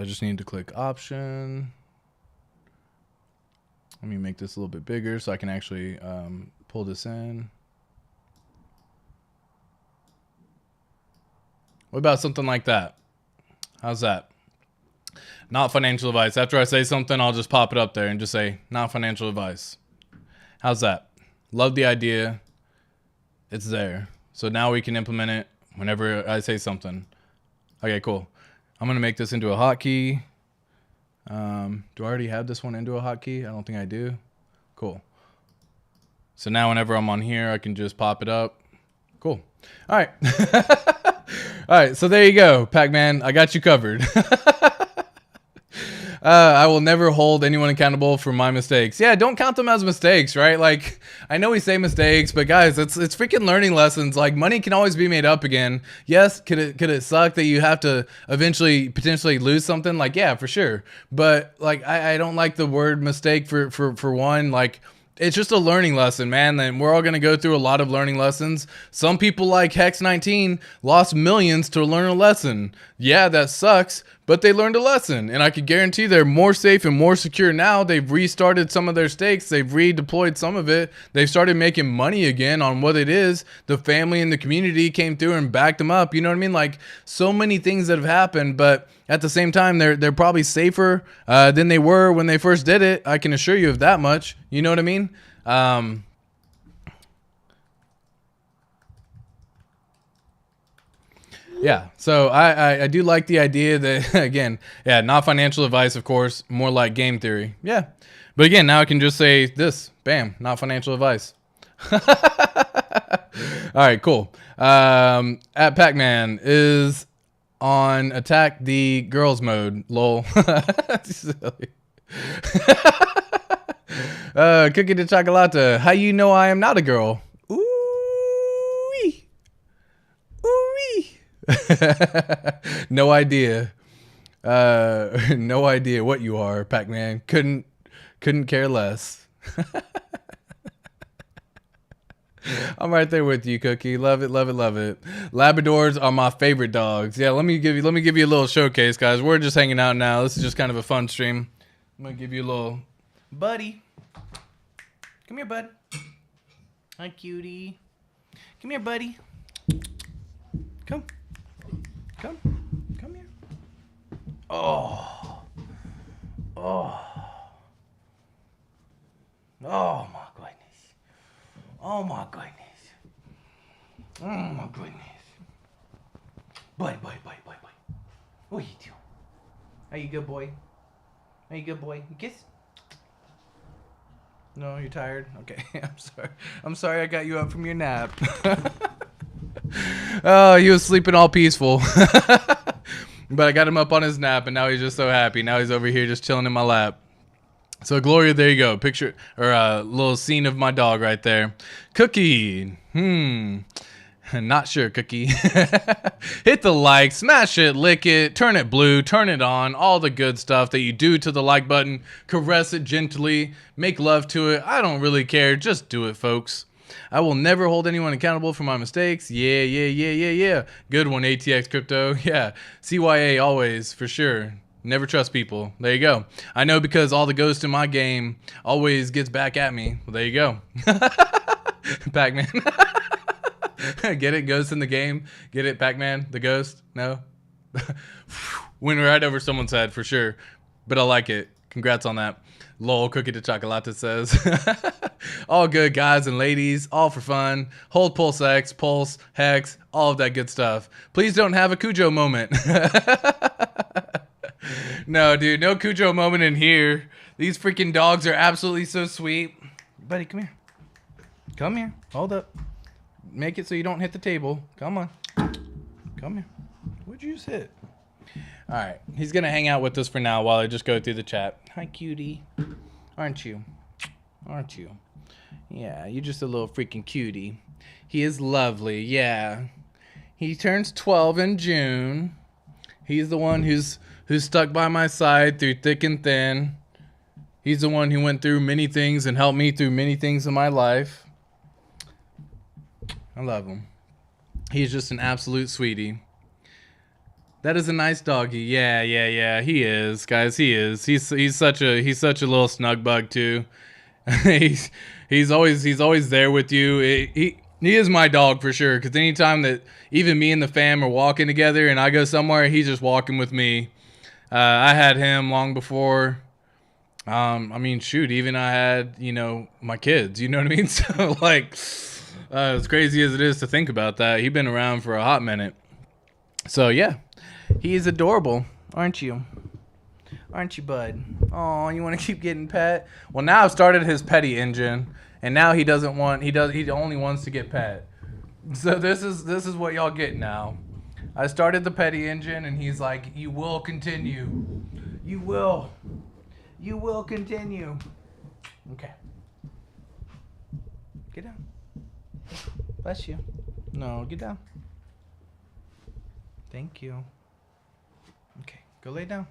just need to click option. Let me make this a little bit bigger so I can actually pull this in. What about something like that? How's that? Not financial advice. After I say something, I'll just pop it up there and just say, not financial advice. How's that? Love the idea. It's there. So now we can implement it whenever I say something. Okay, cool. I'm going to make this into a hotkey. Do I already have this one into a hotkey? I don't think I do. Cool. So now whenever I'm on here, I can just pop it up. Cool. All right. All right, so there you go, Pac-Man. I got you covered. I will never hold anyone accountable for my mistakes. Yeah, don't count them as mistakes, right? Like, I know we say mistakes, but guys, it's freaking learning lessons. Like, money can always be made up again. Yes, could it suck that you have to eventually potentially lose something? Like, yeah, for sure. But like, I don't like the word mistake for one. Like, it's just a learning lesson, man. And we're all going to go through a lot of learning lessons. Some people like HEX 19 lost millions to learn a lesson. Yeah, that sucks, but they learned a lesson. And I can guarantee they're more safe and more secure now. They've restarted some of their stakes. They've redeployed some of it. They've started making money again on what it is. The family and the community came through and backed them up. You know what I mean? Like, so many things that have happened, but at the same time, they're probably safer than they were when they first did it. I can assure you of that much. You know what I mean? Yeah, so I do like the idea that, again, yeah, not financial advice, of course, more like game theory. Yeah, but again, now I can just say this, bam, not financial advice. All right, cool. At Pac-Man is on attack the girls mode, lol. Silly. Cookie de chocolate, how you know I am not a girl? Ooh-wee. Ooh-wee. No idea. No idea what you are, Pac-Man. Couldn't care less. I'm right there with you, Cookie. Love it, love it, love it. Labradors are my favorite dogs. Yeah, let me give you a little showcase, guys. We're just hanging out now. This is just kind of a fun stream. I'm gonna give you a little buddy. Come here, bud. Hi, cutie. Come here, buddy. Come. Come. Come here. Oh. Oh. Oh my goodness. Oh my goodness. Oh my goodness. Boy. What are you doing? Are you good boy? Are you good boy? You kiss? No, you're tired? Okay, I'm sorry I got you up from your nap. Oh, he was sleeping all peaceful. But I got him up on his nap, and now he's just so happy. Now he's over here just chilling in my lap. So, Gloria, there you go. Picture, or a little scene of my dog right there. Cookie. Not sure, Cookie. Hit the like, smash it, lick it, turn it blue, turn it on, all the good stuff that you do to the like button. Caress it gently, make love to it. I don't really care. Just do it, folks. I will never hold anyone accountable for my mistakes. Yeah. Good one, ATX Crypto. Yeah. CYA always, for sure. Never trust people. There you go. I know because all the ghost in my game always gets back at me. Well, there you go. Pac-Man. Get it? Ghost in the game. Get it? Pac-Man, the ghost? No? Went right over someone's head for sure. But I like it. Congrats on that. Lol, Cookie de Chocolate says. All good, guys and ladies. All for fun. Hold PulseX, Pulse, Hex, all of that good stuff. Please don't have a Cujo moment. No, dude, no Cujo moment in here. These freaking dogs are absolutely so sweet. Buddy, come here. Come here. Hold up. Make it so you don't hit the table. Come on. Come here. What'd you just hit? All right. He's going to hang out with us for now while I just go through the chat. Hi, cutie. Aren't you? Aren't you? Yeah, you're just a little freaking cutie. He is lovely. Yeah. He turns 12 in June. He's the one who's stuck by my side through thick and thin. He's the one who went through many things and helped me through many things in my life. I love him. He's just an absolute sweetie. That is a nice doggy. Yeah. He is, guys. He is. He's such a little snug bug too. he's always there with you. He is my dog for sure. Because anytime that even me and the fam are walking together and I go somewhere, he's just walking with me. I had him long before. I mean, shoot, even I had, my kids, you know what I mean? So like, as crazy as it is to think about that, he's been around for a hot minute. So yeah, he is adorable, aren't you? Aren't you, bud? Oh, you want to keep getting pet? Well, now I've started his petty engine, and now he only wants to get pet. So this is what y'all get now. I started the petty engine, and he's like, you will continue. You will continue. Okay. Get down. Bless you. No, get down. Thank you. Okay, go lay down.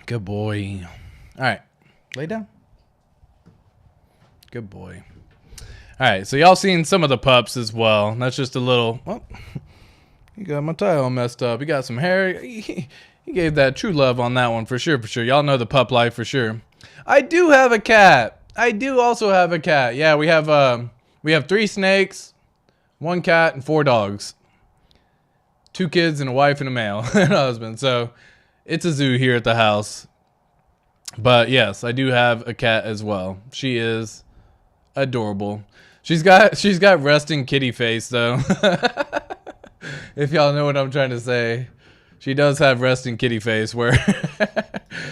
Good boy. All right, lay down. Good boy. All right, so y'all seen some of the pups as well. That's just a little. Oh, you got my tie all messed up. You got some hair. He gave that true love on that one for sure. Y'all know the pup life for sure. I do have a cat. I do also have a cat. Yeah, we have 3 snakes, 1 cat, and 4 dogs. 2 kids and a wife and a male and a husband. So it's a zoo here at the house. But yes, I do have a cat as well. She is adorable. She's got resting kitty face though. If y'all know what I'm trying to say. She does have resting kitty face where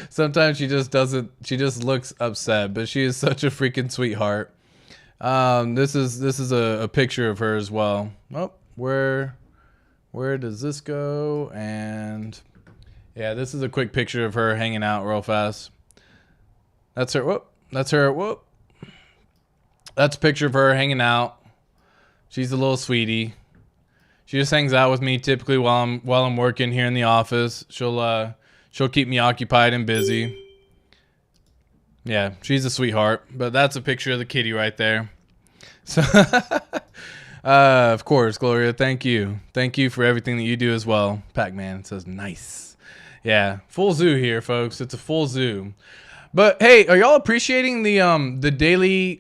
sometimes she just looks upset, but she is such a freaking sweetheart. This is a picture of her as well. Oh, where does this go? And yeah, this is a quick picture of her hanging out real fast. That's her. Whoop. That's her. Whoop. That's a picture of her hanging out. She's a little sweetie. She just hangs out with me typically while I'm working here in the office. She'll keep me occupied and busy. Yeah, she's a sweetheart. But that's a picture of the kitty right there. So, of course, Gloria, thank you. Thank you for everything that you do as well. Pac-Man says nice. Yeah, full zoo here, folks. It's a full zoo. But hey, are y'all appreciating the daily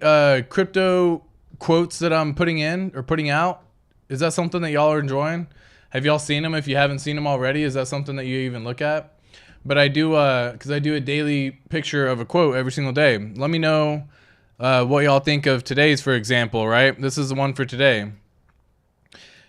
crypto quotes that I'm putting in or putting out? Is that something that y'all are enjoying? Have y'all seen them? If you haven't seen them already, is that something that you even look at? But I do, because I do a daily picture of a quote every single day. Let me know what y'all think of today's, for example, right? This is the one for today.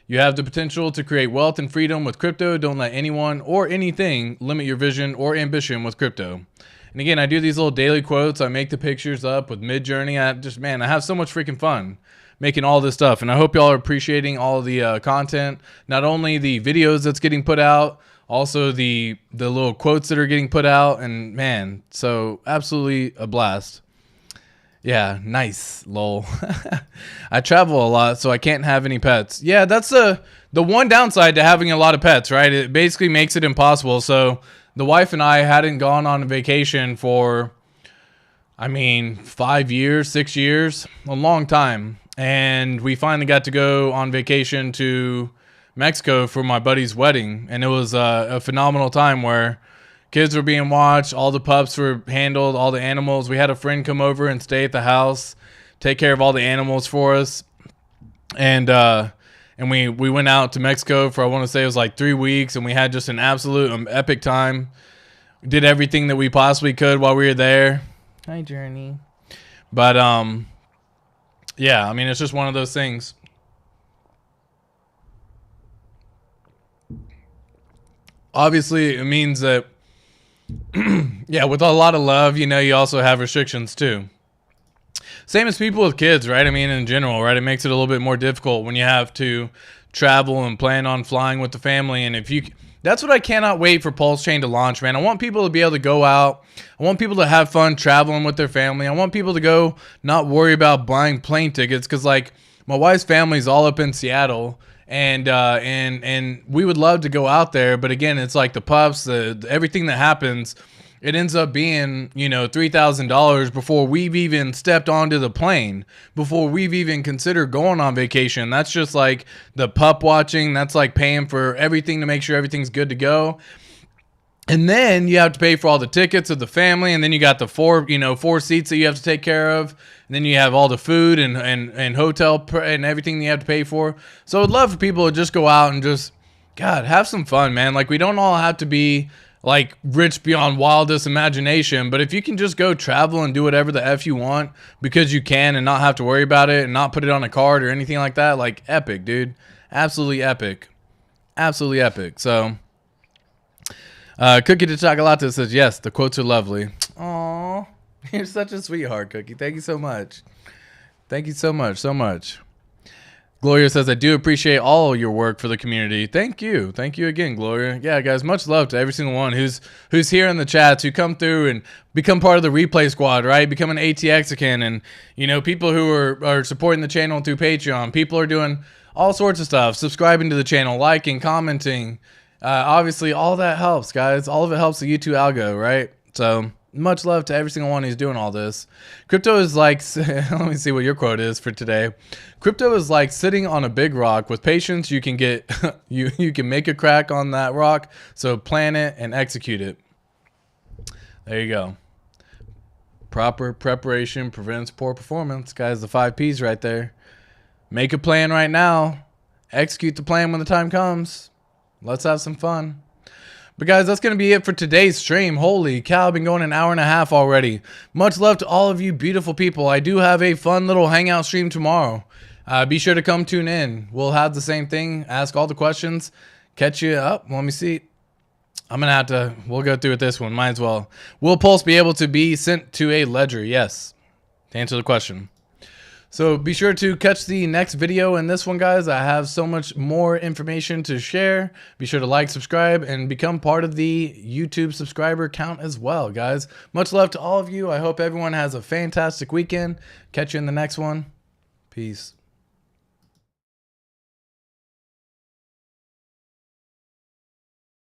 You have the potential to create wealth and freedom with crypto. Don't let anyone or anything limit your vision or ambition with crypto. And again, I do these little daily quotes. I make the pictures up with Midjourney. I have so much freaking fun making all this stuff. And I hope y'all are appreciating all the content, not only the videos that's getting put out, also the little quotes that are getting put out. And man, so absolutely a blast. Yeah, nice, lol. I travel a lot, so I can't have any pets. Yeah, that's the one downside to having a lot of pets, right? It basically makes it impossible. So the wife and I hadn't gone on a vacation for, 5 years, 6 years, a long time. And we finally got to go on vacation to Mexico for my buddy's wedding. And it was a phenomenal time where kids were being watched, all the pups were handled, all the animals. We had a friend come over and stay at the house, take care of all the animals for us. And we went out to Mexico for, I want to say it was like 3 weeks, and we had just an absolute epic time. Did everything that we possibly could while we were there. Hi, Journey. But yeah, it's just one of those things. Obviously, it means that yeah, with a lot of love, you also have restrictions too. Same as people with kids, right? In general, right? It makes it a little bit more difficult when you have to travel and plan on flying with the family. And that's what I cannot wait for PulseChain to launch, man. I want people to be able to go out. I want people to have fun traveling with their family. I want people to go not worry about buying plane tickets, because like my wife's family's all up in Seattle. And we would love to go out there, but again, it's like the puffs, everything that happens, it ends up being, $3,000 before we've even stepped onto the plane, before we've even considered going on vacation. That's just like the pup watching. That's like paying for everything to make sure everything's good to go. And then you have to pay for all the tickets of the family, and then you got the four seats that you have to take care of. And then you have all the food and hotel and everything you have to pay for. So I'd love for people to just go out and just, God, have some fun, man. Like, we don't all have to be like rich beyond wildest imagination, but if you can just go travel and do whatever the F you want because you can and not have to worry about it and not put it on a card or anything like that, like, epic, dude. Absolutely epic. Absolutely epic. So Cookie de Chocolate says, yes, the quotes are lovely. Aww, you're such a sweetheart, Cookie. Thank you so much. Thank you so much, so much. Gloria says, I do appreciate all your work for the community. Thank you. Thank you again, Gloria. Yeah, guys, much love to every single one who's here in the chats, who come through and become part of the replay squad, right? Become an HEXican, and, people who are supporting the channel through Patreon. People are doing all sorts of stuff, subscribing to the channel, liking, commenting. Obviously, all that helps, guys. All of it helps the YouTube algo, right? So much love to every single one who's doing all this. Crypto is like, let me see what your quote is for today. Crypto is like sitting on a big rock. With patience, you can get, you can make a crack on that rock. So plan it and execute it. There you go. Proper preparation prevents poor performance. Guys, the 5 P's right there. Make a plan right now. Execute the plan when the time comes. Let's have some fun. But guys, that's going to be it for today's stream. Holy cow, I've been going an hour and a half already. Much love to all of you beautiful people. I do have a fun little hangout stream tomorrow. Be sure to come tune in. We'll have the same thing. Ask all the questions. Catch you up. Let me see. I'm going to have to, we'll go through with this one. Might as well. Will Pulse be able to be sent to a ledger? Yes. To answer the question. So be sure to catch the next video in this one, guys. I have so much more information to share. Be sure to like, subscribe, and become part of the YouTube subscriber count as well, guys. Much love to all of you. I hope everyone has a fantastic weekend. Catch you in the next one. Peace.